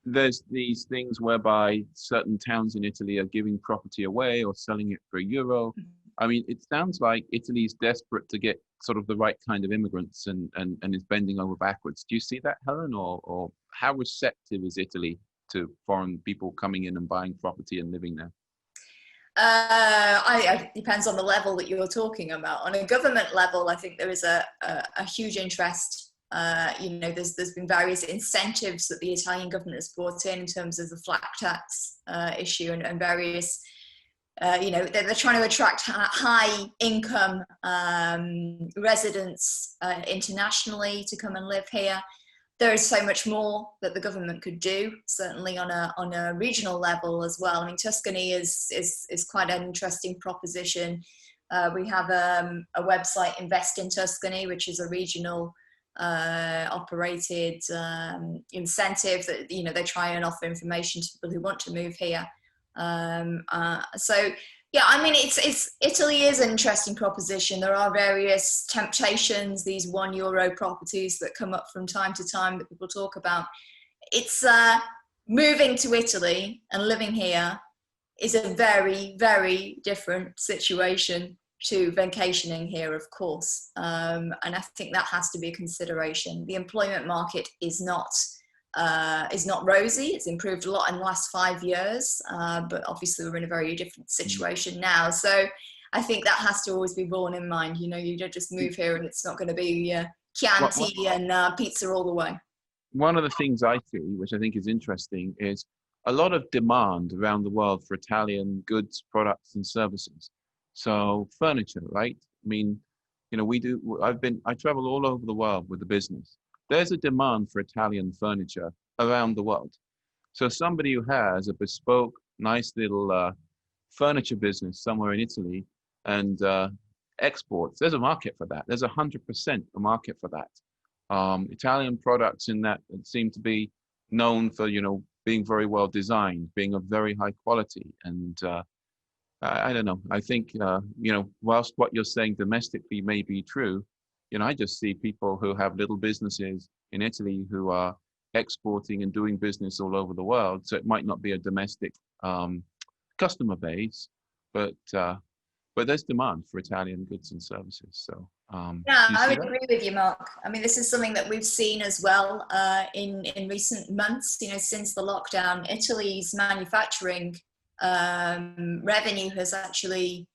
there's these things whereby certain towns in Italy are giving property away or selling it for €1. I mean, it sounds like Italy's desperate to get sort of the right kind of immigrants and is bending over backwards. Do you see that, Helen, or how receptive is Italy to foreign people coming in and buying property and living there? It depends on the level that you're talking about. On a government level, I think there is a huge interest. There's been various incentives that the Italian government has brought in terms of the flat tax issue and various. They're trying to attract high income residents internationally to come and live here. There is so much more that the government could do, certainly on a regional level as well. I mean, Tuscany is quite an interesting proposition. We have a website, Invest in Tuscany, which is a regional operated incentive that they try and offer information to people who want to move here. Italy is an interesting proposition. There are various temptations, these €1 properties that come up from time to time that people talk about. It's moving to Italy and living here is a very, very different situation to vacationing here, of course. And I think that has to be a consideration. The employment market is not rosy. It's improved a lot in the last 5 years, but obviously we're in a very different situation now. So I think that has to always be borne in mind. You don't just move here and it's not going to be Chianti and pizza all the way. One of the things I see, which I think is interesting, is a lot of demand around the world for Italian goods, products, and services. So furniture, right? I mean, I travel all over the world with the business. There's a demand for Italian furniture around the world. So somebody who has a bespoke, nice little furniture business somewhere in Italy and exports, there's a market for that. There's 100% a market for that. Italian products in that seem to be known for, being very well designed, being of very high quality. And I don't know. I think, whilst what you're saying domestically may be true, I just see people who have little businesses in Italy who are exporting and doing business all over the world. So it might not be a domestic customer base, but there's demand for Italian goods and services. So I would agree with you, Mark. I mean, this is something that we've seen as well in recent months. Since the lockdown, Italy's manufacturing revenue has actually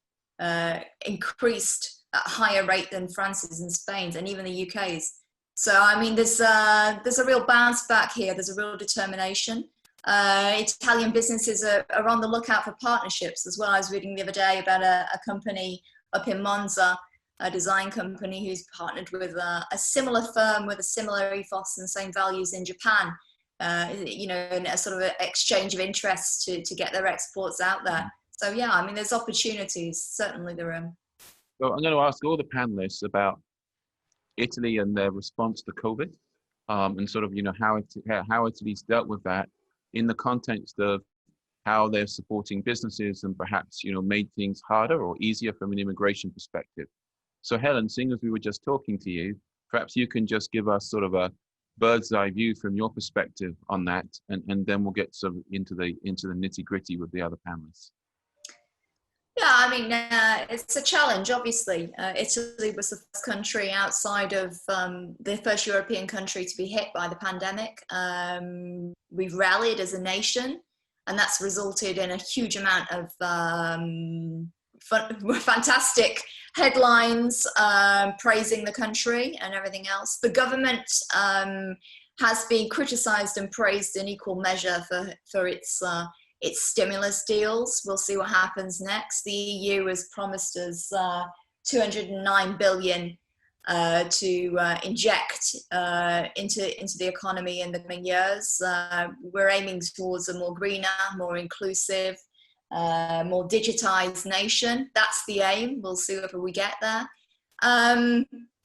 increased at a higher rate than France's and Spain's and even the UK's. So, I mean, there's a real bounce back here. There's a real determination. Italian businesses are on the lookout for partnerships as well. I was reading the other day about a company up in Monza, a design company who's partnered with a similar firm with a similar ethos and same values in Japan, in a sort of an exchange of interests to get their exports out there. So, yeah, I mean, there's opportunities. Certainly there are. So I'm going to ask all the panelists about Italy and their response to COVID, and sort of, how Italy's dealt with that in the context of how they're supporting businesses and perhaps, made things harder or easier from an immigration perspective. So Helen, seeing as we were just talking to you, perhaps you can just give us sort of a bird's eye view from your perspective on that, and then we'll get sort of into the nitty gritty with the other panelists. Yeah, I mean, it's a challenge, obviously. Italy was the first country outside of the first European country to be hit by the pandemic. We've rallied as a nation, and that's resulted in a huge amount of fantastic headlines praising the country and everything else. The government has been criticised and praised in equal measure for its stimulus deals. We'll see what happens next. The EU has promised us 209 billion to inject into the economy in the coming years. We're aiming towards a more greener, more inclusive, more digitized nation. That's the aim. We'll see if we get there.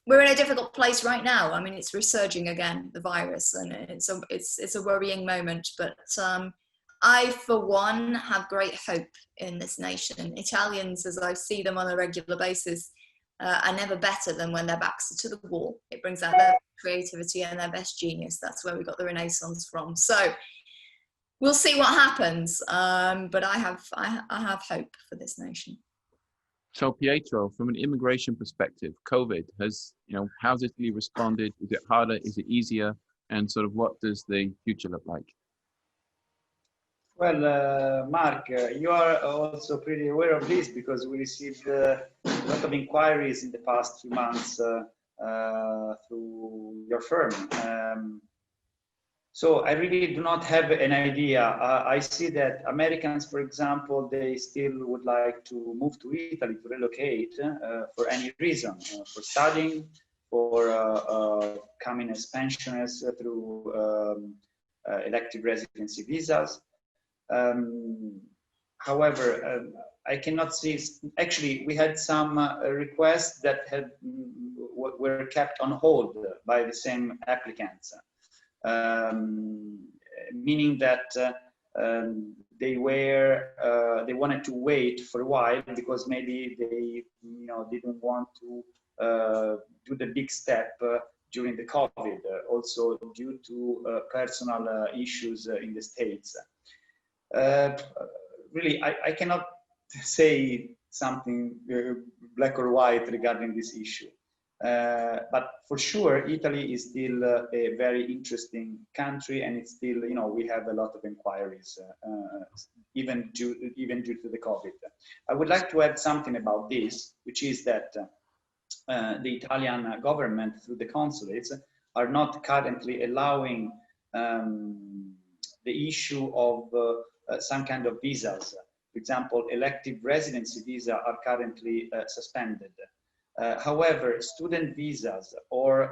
We're in a difficult place right now. I mean, it's resurging again, the virus, and it's a worrying moment. But I, for one, have great hope in this nation. Italians, as I see them on a regular basis, are never better than when their backs are to the wall. It brings out their creativity and their best genius. That's where we got the Renaissance from. So we'll see what happens. But I have hope for this nation. So Pietro, from an immigration perspective, COVID has, how's Italy responded? Is it harder? Is it easier? And sort of what does the future look like? Well, Mark, you are also pretty aware of this because we received a lot of inquiries in the past few months through your firm. So I really do not have an idea. I see that Americans, for example, they still would like to move to Italy to relocate for any reason, for studying, for coming as pensioners through elective residency visas. However, I cannot see, actually we had some requests that were kept on hold by the same applicants, meaning that they wanted to wait for a while because maybe they didn't want to do the big step during the COVID, also due to personal issues in the States. Really, I cannot say something black or white regarding this issue. But for sure, Italy is still a very interesting country, and it's still, we have a lot of inquiries, even due to the COVID. I would like to add something about this, which is that the Italian government, through the consulates, are not currently allowing the issue of some kind of visas. For example, elective residency visa are currently suspended. However, student visas or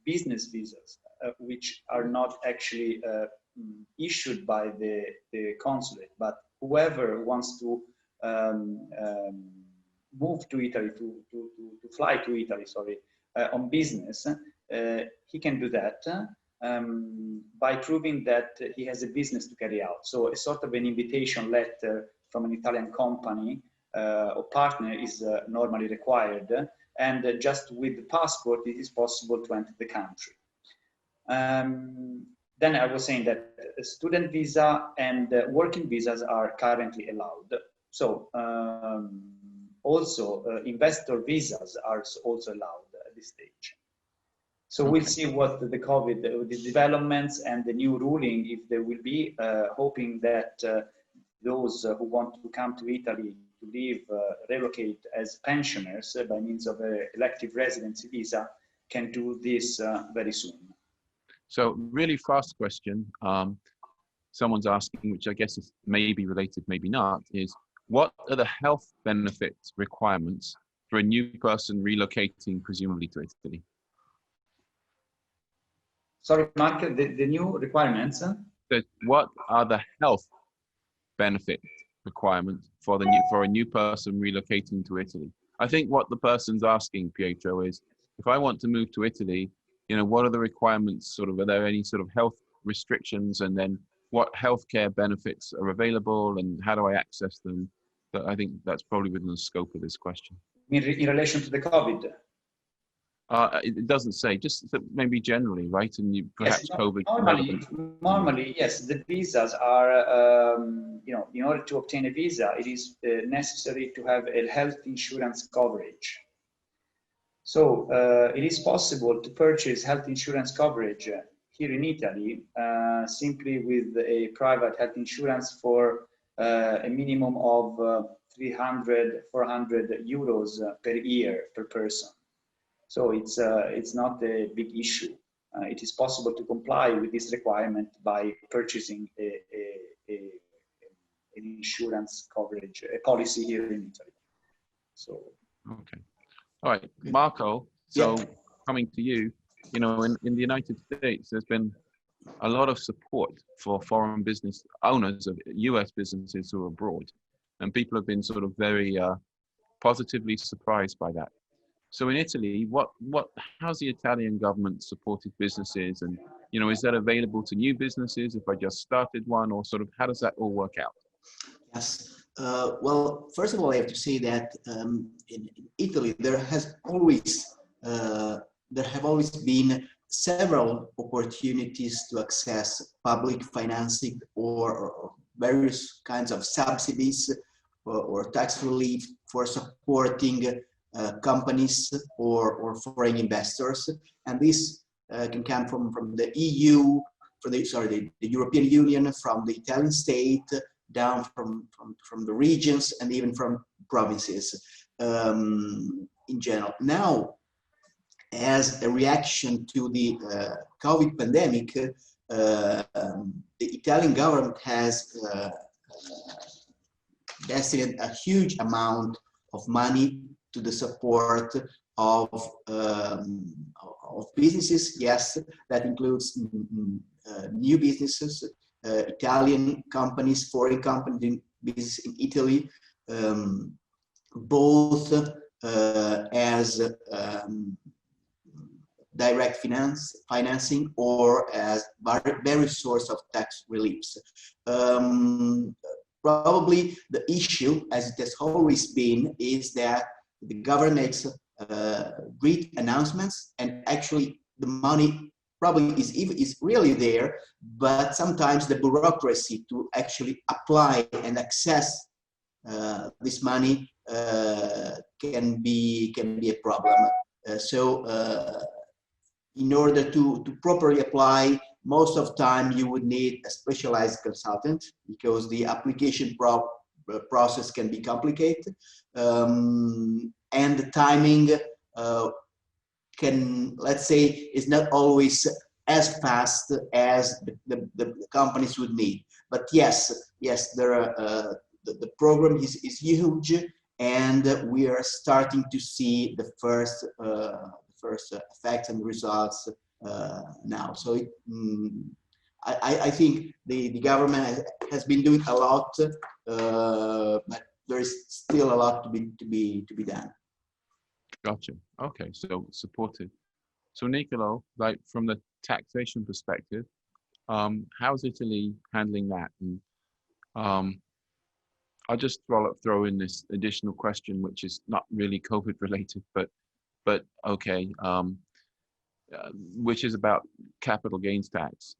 business visas, which are not actually issued by the consulate, but whoever wants to move to Italy, to fly to Italy, sorry, on business, he can do that by proving that he has a business to carry out. So a sort of an invitation letter from an Italian company or partner is normally required, and just with the passport it is possible to enter the country. Then I was saying that student visa and working visas are currently allowed. So also investor visas are also allowed at this stage. So we'll see what the COVID, the developments and the new ruling, if there will be, hoping that those who want to come to Italy to live, relocate as pensioners by means of an elective residency visa can do this very soon. So really fast question, someone's asking, which I guess is maybe related, maybe not, is what are the health benefits requirements for a new person relocating presumably to Italy? Sorry, Mark, the new requirements? So what are the health benefit requirements for a new person relocating to Italy? I think what the person's asking, Pietro, is if I want to move to Italy, what are the requirements? Sort of, are there any sort of health restrictions, and then what healthcare benefits are available, and how do I access them? But I think that's probably within the scope of this question. In relation to the COVID? It doesn't say, just maybe generally, right? And you perhaps Yes, COVID. normally, yes, the visas are, you know, in order to obtain a visa, it is necessary to have a health insurance coverage. So it is possible to purchase health insurance coverage here in Italy simply with a private health insurance for a minimum of 300, 400 euros per year per person. So it's not a big issue. It is possible to comply with this requirement by purchasing an insurance coverage, a policy here in Italy. So. Okay. All right, Marco, so coming to you, you know, in the United States, there's been a lot of support for foreign business owners of US businesses who are abroad. And people have been sort of very positively surprised by that. So in Italy, how's the Italian government supported businesses? And, you know, is that available to new businesses if I just started one, or sort of how does that all work out? Yes. Well, first of all, I have to say that in Italy there have always been several opportunities to access public financing or various kinds of subsidies or tax relief for supporting companies or foreign investors, and this can come from the EU, the European Union, from the Italian state, down from the regions, and even from provinces in general. Now, as a reaction to the COVID pandemic, the Italian government has destined a huge amount of money to the support of businesses. Yes, that includes new businesses, Italian companies, foreign companies doing business in Italy, both as direct financing or as various source of tax reliefs. Probably the issue, as it has always been, is that the government makes great announcements, and actually the money probably is really there, but sometimes the bureaucracy to actually apply and access this money can be a problem. In order to properly apply, most of the time you would need a specialized consultant, because the application process can be complicated, and the timing can, let's say, is not always as fast as the companies would need. But yes, there are, the program is huge, and we are starting to see the first effects and results now. So I think the government has been doing a lot, but there is still a lot to be done. Gotcha. Okay, so supported. So Niccolò, like from the taxation perspective, how's Italy handling that? And I'll just throw in this additional question, which is not really COVID related, but okay, which is about capital gains tax.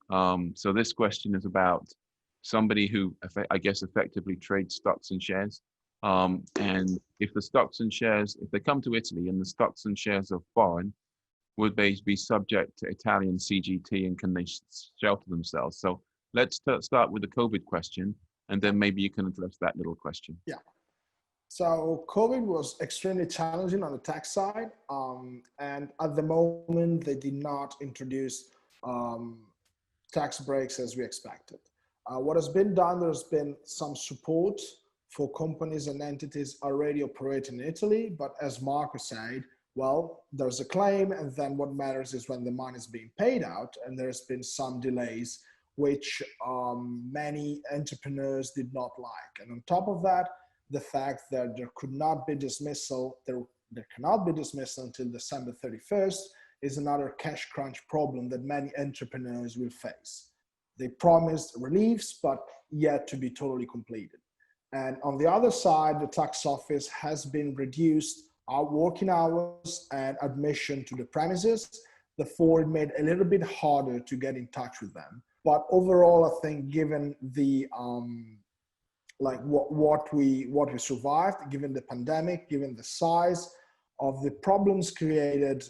So this question is about somebody who, I guess, effectively trades stocks and shares. And if the stocks and shares, if they come to Italy and the stocks and shares are foreign, would they be subject to Italian CGT, and can they shelter themselves? So let's start with the COVID question, and then maybe you can address that little question. Yeah. So COVID was extremely challenging on the tax side, and at the moment they did not introduce tax breaks as we expected. What has been done, there's been some support for companies and entities already operating in Italy, but as Marco said, well, there's a claim, and then what matters is when the money is being paid out, and there's been some delays, which many entrepreneurs did not like. And on top of that, the fact that there cannot be dismissal until December 31st is another cash crunch problem that many entrepreneurs will face. They promised reliefs, but yet to be totally completed. And on the other side, the tax office has been reduced our working hours and admission to the premises. Therefore, it made it a little bit harder to get in touch with them. But overall, I think given the like what we survived, given the pandemic, given the size of the problems created,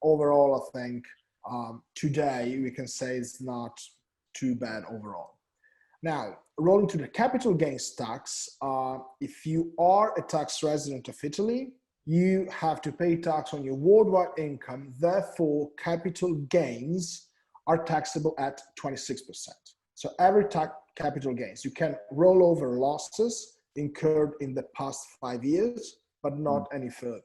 overall, I think today we can say it's not too bad overall. Now, rolling to the capital gains tax, if you are a tax resident of Italy, you have to pay tax on your worldwide income. Therefore, capital gains are taxable at 26%. So every capital gains, you can roll over losses incurred in the past 5 years, but not any further.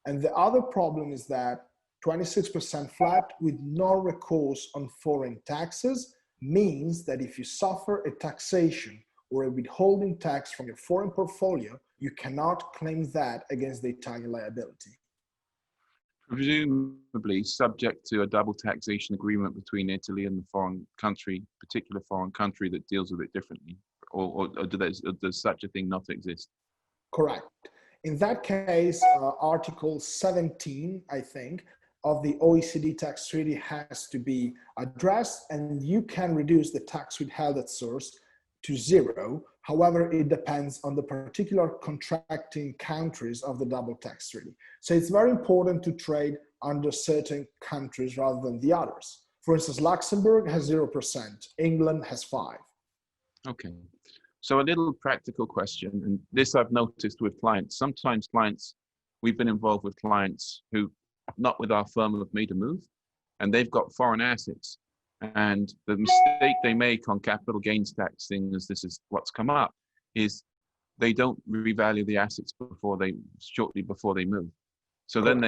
And the other problem is that 26% flat with no recourse on foreign taxes means that if you suffer a taxation or a withholding tax from your foreign portfolio, you cannot claim that against the Italian liability. Presumably subject to a double taxation agreement between Italy and the foreign country, particular foreign country that deals with it differently, or does such a thing not exist? Correct. In that case, Article 17, I think, of the OECD tax treaty has to be addressed, and you can reduce the tax withheld at source to 0. However, it depends on the particular contracting countries of the double tax treaty. So it's very important to trade under certain countries rather than the others. For instance, Luxembourg has 0%, England has 5%. Okay. So a little practical question, and this I've noticed with clients. Sometimes we've been involved with clients who, not with our firm, have made a move, and they've got foreign assets. And the mistake they make on capital gains tax, as this is what's come up, is they don't revalue the assets shortly before they move. So then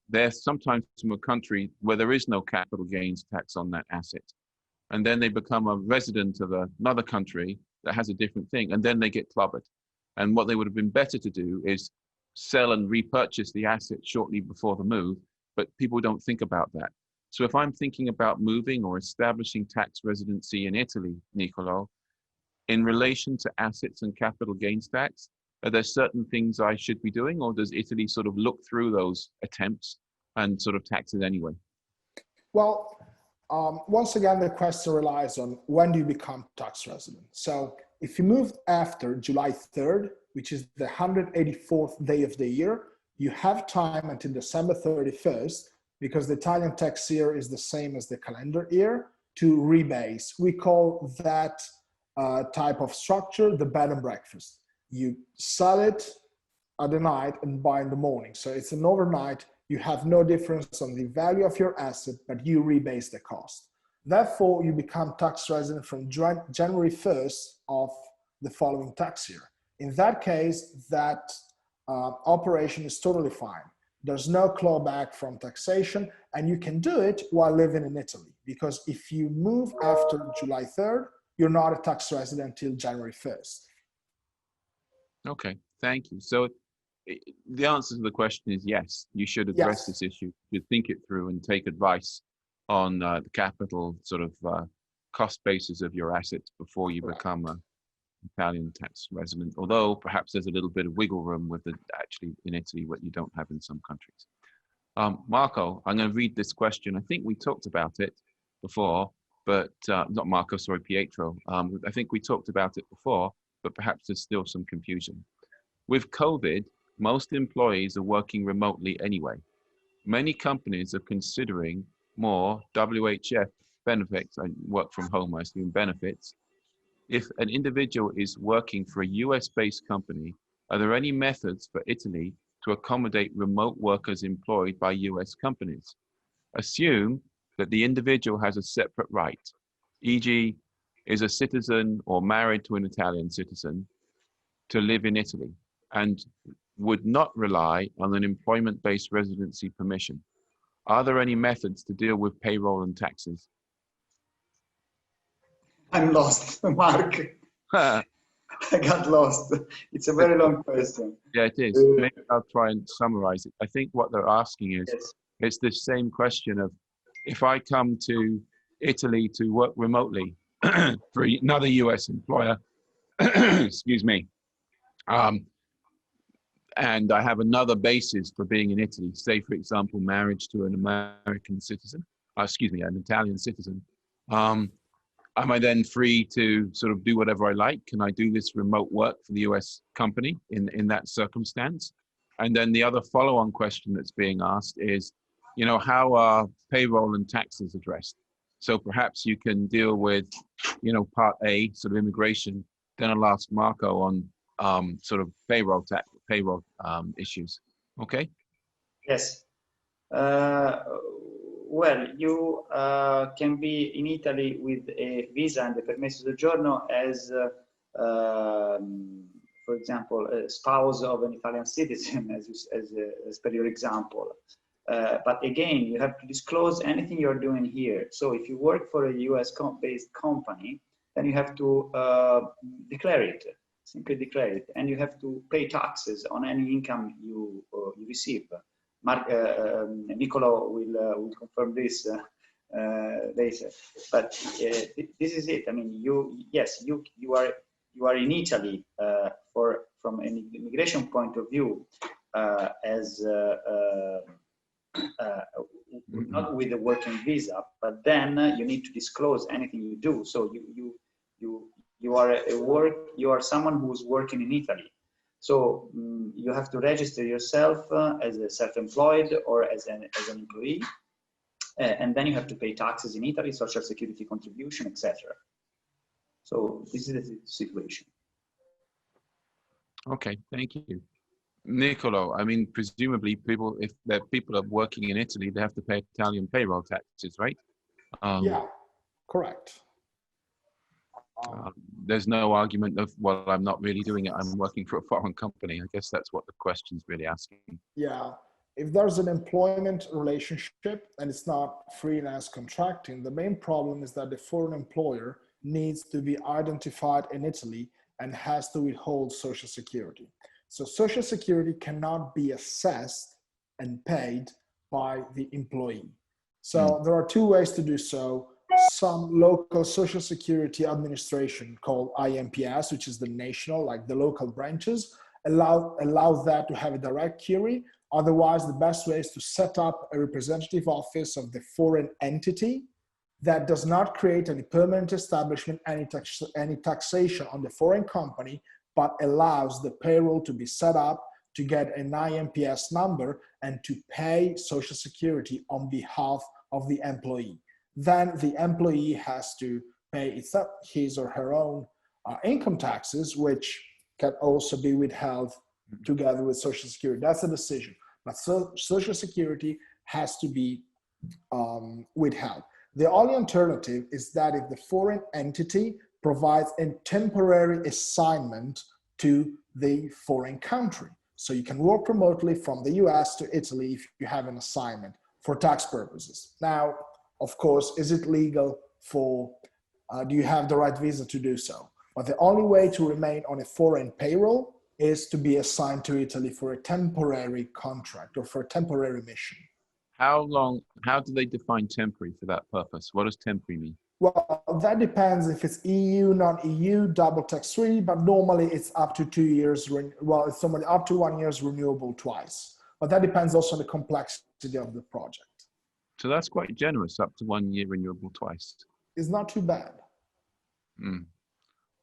they're sometimes from a country where there is no capital gains tax on that asset. And then they become a resident of another country that has a different thing, and then they get clobbered. And what they would have been better to do is sell and repurchase the asset shortly before the move, but people don't think about that. So if I'm thinking about moving or establishing tax residency in Italy, Niccolò, in relation to assets and capital gains tax, are there certain things I should be doing, or does Italy sort of look through those attempts and sort of tax it anyway? Well, once again, the question relies on when do you become tax resident. So if you move after July 3rd, which is the 184th day of the year, you have time until December 31st, because the Italian tax year is the same as the calendar year, to rebase. We call that type of structure the bed and breakfast. You sell it at the night and buy in the morning. So it's an overnight. You have no difference on the value of your asset, but you rebase the cost. Therefore, you become tax resident from January 1st of the following tax year. In that case, that operation is totally fine. There's no clawback from taxation, and you can do it while living in Italy, because if you move after July 3rd, you're not a tax resident until January 1st. Okay, thank you. So the answer to the question is yes, you should address this issue. You think it through and take advice on the capital sort of cost basis of your assets before you become a Italian tax resident, although perhaps there's a little bit of wiggle room with it actually in Italy, what you don't have in some countries. Marco, I'm going to read this question. I think we talked about it before, but not Marco, sorry, Pietro. I think we talked about it before, but perhaps there's still some confusion. With COVID, most employees are working remotely anyway. Many companies are considering more WHF benefits, and work from home, I assume, benefits. If an individual is working for a US-based company, are there any methods for Italy to accommodate remote workers employed by US companies? Assume that the individual has a separate right, e.g. is a citizen or married to an Italian citizen, to live in Italy and would not rely on an employment-based residency permission. Are there any methods to deal with payroll and taxes? I'm lost, Mark. I got lost. It's a very long question. Yeah, it is. Maybe I'll try and summarize it. I think what they're asking is, it's the same question of, if I come to Italy to work remotely for another US employer, excuse me, and I have another basis for being in Italy, say, for example, marriage to an American citizen, excuse me, an Italian citizen, am I then free to sort of do whatever I like? Can I do this remote work for the US company in that circumstance? And then the other follow-on question that's being asked is, you know, how are payroll and taxes addressed? So perhaps you can deal with, you know, part A, sort of immigration, then I'll ask Marco on sort of payroll issues. Okay? Yes. Well, you can be in Italy with a visa and a permesso di soggiorno as, for example, a spouse of an Italian citizen, as per your example. But again, you have to disclose anything you're doing here. So if you work for a US-based company, then you have to declare it, simply declare it, and you have to pay taxes on any income you receive. Nicolo will confirm this later. But this is it. I mean, you are in Italy from an immigration point of view as not with a working visa, but then you need to disclose anything you do. So you are someone who's working in Italy. So you have to register yourself as a self-employed or as an employee, and then you have to pay taxes in Italy, social security contribution, etc. So this is the situation. Okay, thank you. Nicolo, I mean, presumably if people are working in Italy, they have to pay Italian payroll taxes, right? Yeah, correct. There's no argument of, well, I'm not really doing it, I'm working for a foreign company. I guess that's what the question's really asking. Yeah, if there's an employment relationship and it's not freelance contracting, the main problem is that the foreign employer needs to be identified in Italy and has to withhold Social Security. So Social Security cannot be assessed and paid by the employee. So there are two ways to do so. Some local Social Security administration called IMPS, which is the national, like the local branches, allows that to have a direct query. Otherwise, the best way is to set up a representative office of the foreign entity that does not create any permanent establishment, any taxation on the foreign company, but allows the payroll to be set up to get an IMPS number and to pay Social Security on behalf of the employee. Then the employee has to pay his or her own income taxes, which can also be withheld together with Social Security. That's a decision. But Social Security has to be withheld. The only alternative is that if the foreign entity provides a temporary assignment to the foreign country. So you can work remotely from the US to Italy if you have an assignment for tax purposes. Now, of course, is it legal do you have the right visa to do so? But the only way to remain on a foreign payroll is to be assigned to Italy for a temporary contract or for a temporary mission. How do they define temporary for that purpose? What does temporary mean? Well, that depends if it's EU, non-EU, double tax-free, but normally it's up to 2 years. Well, it's normally up to 1 year renewable twice. But that depends also on the complexity of the project. So that's quite generous, up to 1 year renewable twice. It's not too bad.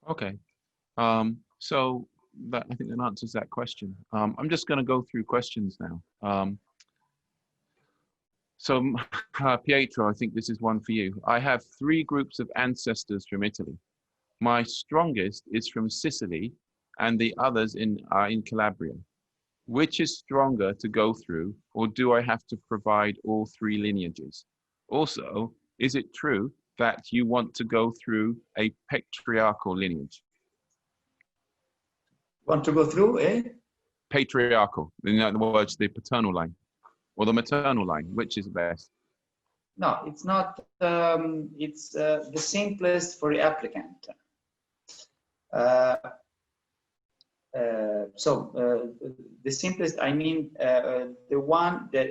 Okay. So that, I think that answers that question. I'm just going to go through questions now. So Pietro, I think this is one for you. I have 3 groups of ancestors from Italy. My strongest is from Sicily and the others are in Calabria. Which is stronger to go through, or do I have to provide all 3 lineages? Also, is it true that you want to go through a patriarchal lineage? Want to go through Patriarchal, in other words, the paternal line or the maternal line, which is best? No, it's not. It's the simplest for the applicant. The simplest, I mean, the one that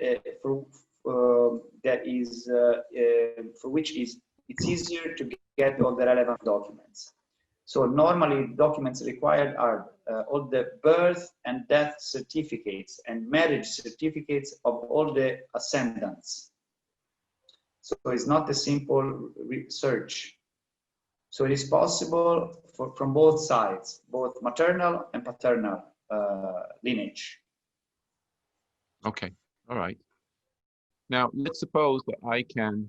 that is for which it's easier to get all the relevant documents. So normally documents required are all the birth and death certificates and marriage certificates of all the ascendants. So it's not a simple search. So it is possible from both sides, both maternal and paternal lineage. Okay, all right. Now, let's suppose that I can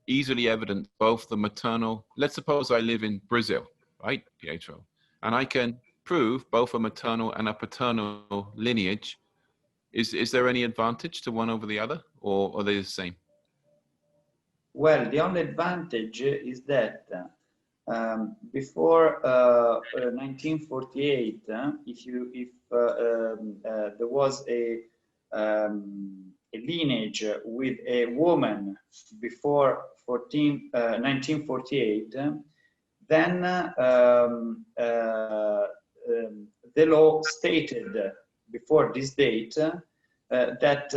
easily evidence both the maternal, let's suppose I live in Brazil, right, Pietro, and I can prove both a maternal and a paternal lineage. Is there any advantage to one over the other, or are they the same? Well, the only advantage is that before 1948, if there was a lineage with a woman before 1948, then the law stated before this date that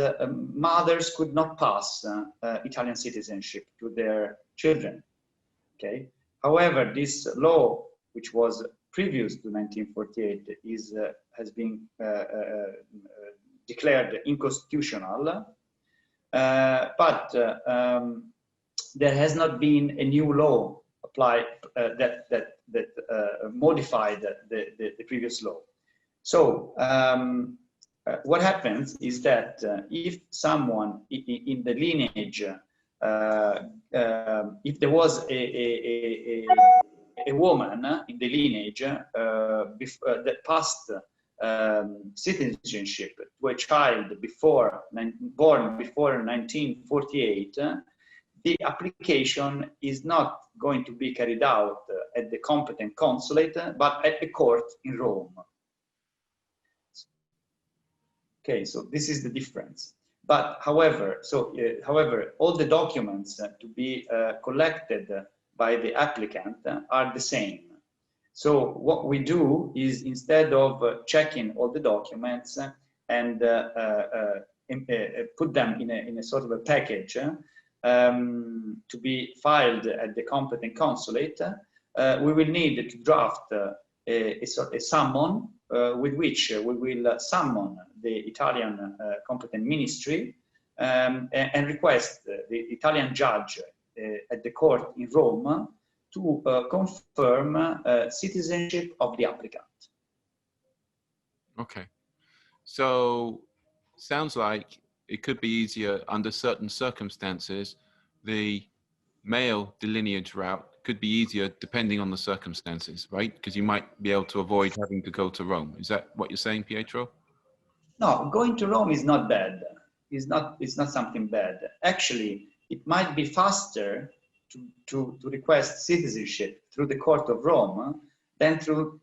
mothers could not pass Italian citizenship to their children. Okay. However, this law, which was previous to 1948, has been declared unconstitutional. But there has not been a new law applied that modified the previous law. So what happens is that if someone in the lineage, if there was a woman in the lineage that passed citizenship to a child born before 1948, the application is not going to be carried out at the competent consulate, but at the court in Rome. Okay, so this is the difference. But however, all the documents to be collected by the applicant are the same. So what we do is, instead of checking all the documents and put them in a sort of a package to be filed at the competent consulate, we will need to draft a summon with which we will summon the Italian competent ministry and request the Italian judge at the court in Rome to confirm citizenship of the applicant. Okay. So sounds like it could be easier under certain circumstances. The male lineage route could be easier depending on the circumstances, right? Because you might be able to avoid having to go to Rome. Is that what you're saying, Pietro? No, going to Rome is not bad. It's not something bad. Actually, it might be faster to request citizenship through the court of Rome than through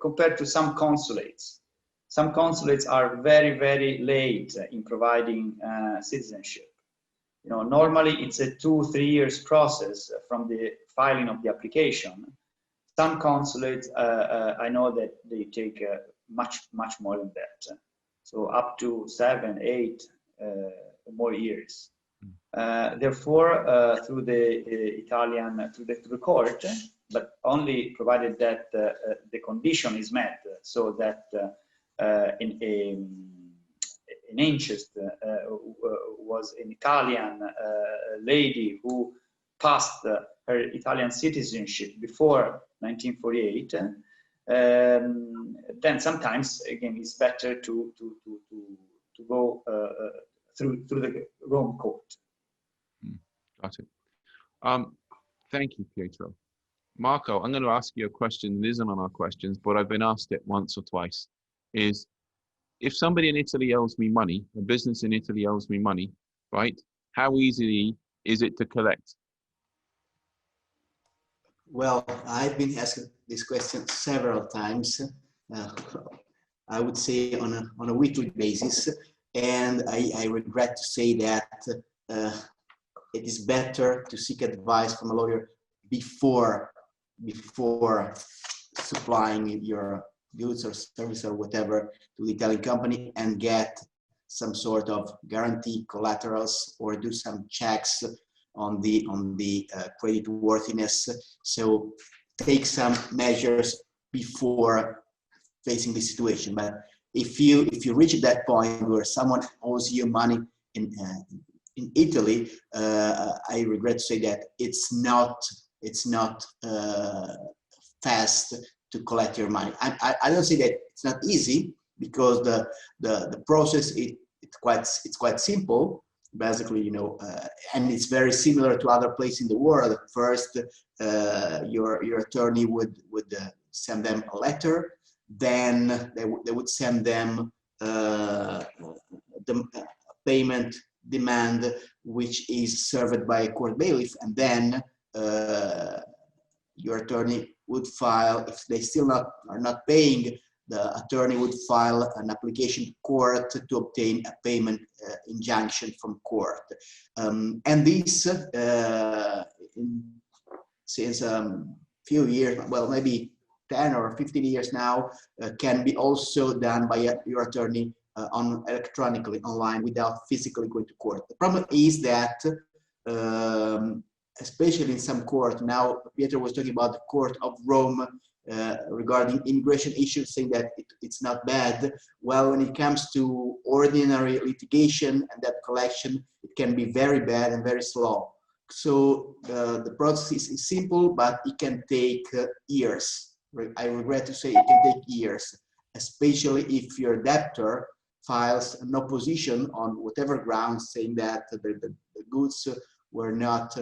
compared to some consulates. Some consulates are very, very late in providing citizenship. You know, normally it's a 2-3 years process from the filing of the application. Some consulates, I know that they take much more than that. So up to 7, 8 more years. Therefore, through the Italian, through the court, but only provided that the condition is met, so that an ancient was an Italian lady who passed her Italian citizenship before 1948. Then sometimes, again, it's better to go through the Rome court. Got it. Thank you, Pietro. Marco, I'm going to ask you a question that isn't on our questions, but I've been asked it once or twice. Is if somebody in Italy owes me money, a business in Italy owes me money, right? How easy is it to collect? Well, I've been asked this question several times. I would say on a weekly basis, and I regret to say that it is better to seek advice from a lawyer before supplying your goods or service or whatever to the Italian company, and get some sort of guarantee collaterals or do some checks on the credit worthiness. So take some measures before facing the situation. But if you reach that point where someone owes you money in Italy, I regret to say that it's not fast to collect your money. I don't say that it's not easy, because the process it's quite simple. Basically, you know, and it's very similar to other places in the world. First, your attorney would send them a letter. Then they would send them the payment demand, which is served by a court bailiff, and then your attorney would file. If they still are not paying, the attorney would file an application to court to obtain a payment injunction from court. And this, since few years, well, maybe 10 or 15 years now, can be also done by your attorney electronically online without physically going to court. The problem is that, especially in some court, now Pietro was talking about the Court of Rome regarding immigration issues, saying that it's not bad. Well, when it comes to ordinary litigation and that collection, it can be very bad and very slow. So the process is simple, but it can take years. I regret to say it can take years, especially if your debtor files an opposition on whatever grounds, saying that the goods were not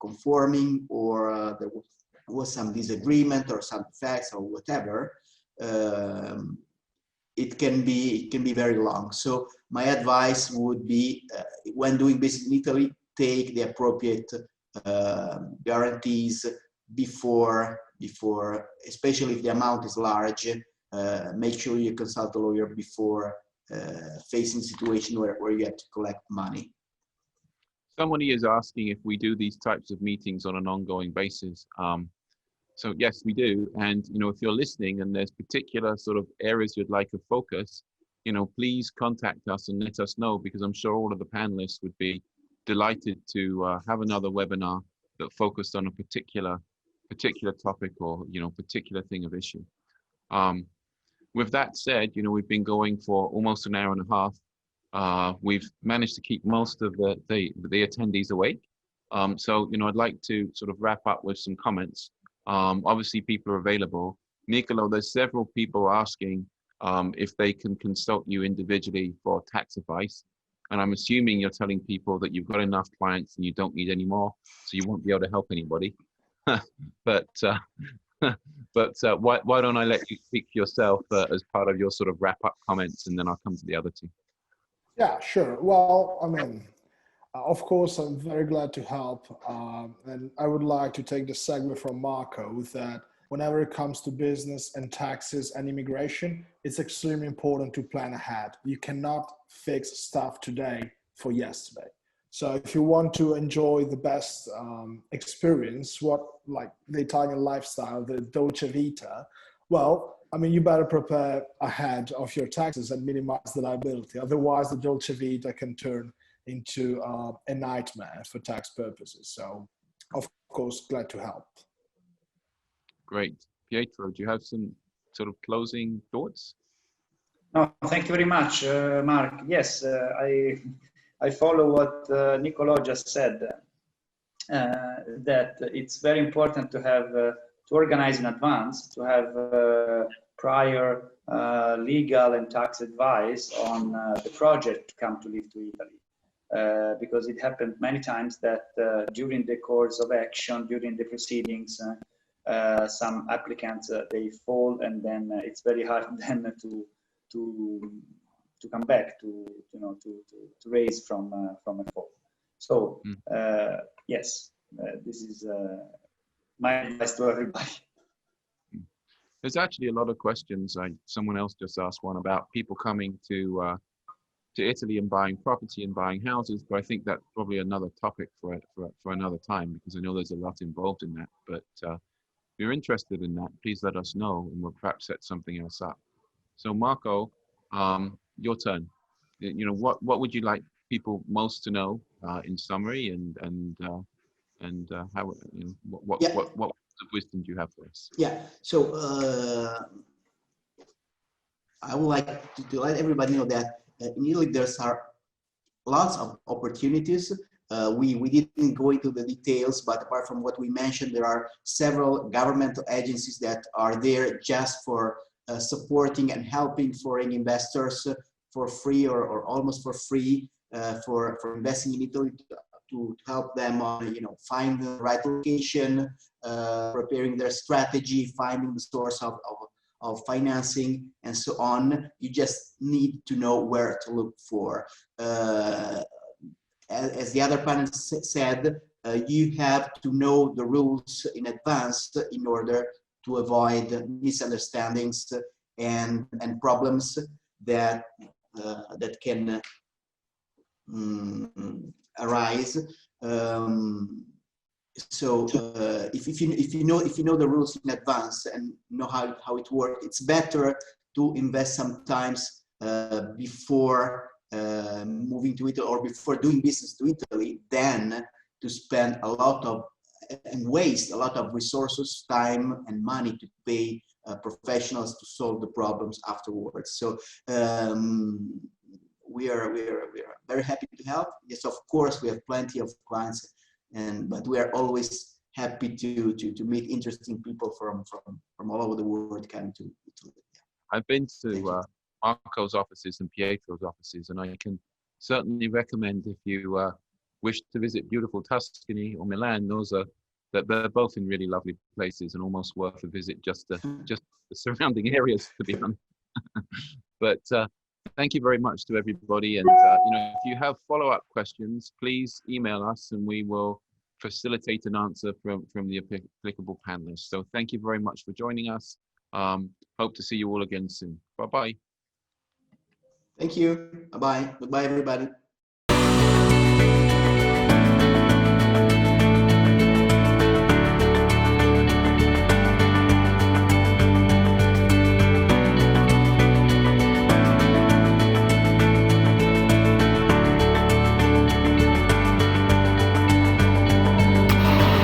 conforming, or there was some disagreement or some facts or whatever. It can be very long. So my advice would be, when doing business in Italy, take the appropriate guarantees before, especially if the amount is large. Make sure you consult a lawyer before facing a situation where you have to collect money. Somebody is asking if we do these types of meetings on an ongoing basis. So yes, we do. And, you know, if you're listening and there's particular sort of areas you'd like a focus, you know, please contact us and let us know, because I'm sure all of the panelists would be delighted to have another webinar that focused on a particular topic, or, you know, particular thing of issue. With that said, you know, we've been going for almost an hour and a half. We've managed to keep most of the attendees awake. So, you know, I'd like to sort of wrap up with some comments. Obviously, people are available. Nicolo, there's several people asking if they can consult you individually for tax advice. And I'm assuming you're telling people that you've got enough clients and you don't need any more, so you won't be able to help anybody. But why don't I let you speak yourself as part of your sort of wrap-up comments, and then I'll come to the other two. Yeah, sure. Well, I mean, of course, I'm very glad to help. And I would like to take the segue from Marco that whenever it comes to business and taxes and immigration, it's extremely important to plan ahead. You cannot fix stuff today for yesterday. So if you want to enjoy the best experience, like the Italian lifestyle, the Dolce Vita, well, I mean, you better prepare ahead of your taxes and minimize the liability. Otherwise, the Dolce Vita can turn into a nightmare for tax purposes. So, of course, glad to help. Great. Pietro, do you have some sort of closing thoughts? No, thank you very much, Mark. Yes, I follow what Nicolo just said, that it's very important to have, to organize in advance, to have prior legal and tax advice on the project to come to live to Italy. Because it happened many times that during the course of action, during the proceedings, some applicants, they fall, and then it's very hard then to come back, to raise from a fall. So yes, this is my advice to everybody. There's actually a lot of questions. Someone else just asked one about people coming to Italy and buying property and buying houses, but I think that's probably another topic for another time, because I know there's a lot involved in that. But if you're interested in that, please let us know, and we'll perhaps set something else up. So Marco, your turn. You know, what would you like people most to know in summary, and how, you know, what of wisdom do you have for us? Yeah, so I would like to let everybody know that in Italy there's are lots of opportunities. We didn't go into the details, but apart from what we mentioned, there are several governmental agencies that are there just for supporting and helping foreign investors for free or almost for free for investing in Italy to help them on, find the right location, preparing their strategy, finding the source of financing, and so on. You just need to know where to look for. As the other panel said, you have to know the rules in advance in order to avoid misunderstandings and problems that can arise. So if you know the rules in advance and know how it works, it's better to invest sometimes before moving to Italy or before doing business to Italy than to spend a lot of and waste a lot of resources, time, and money to pay professionals to solve the problems afterwards. So we are very happy to help. Yes, of course, we have plenty of clients, but we are always happy to meet interesting people from all over the world coming to Italy. I've been to Marco's offices and Pietro's offices, and I can certainly recommend if you wish to visit beautiful Tuscany or Milan, that they're both in really lovely places and almost worth a visit just the surrounding areas, to be honest. But thank you very much to everybody, and if you have follow-up questions, please email us and we will facilitate an answer from the applicable panelists. So thank you very much for joining us. Hope to see you all again soon. Bye-bye. Thank you. Bye-bye. Goodbye, everybody.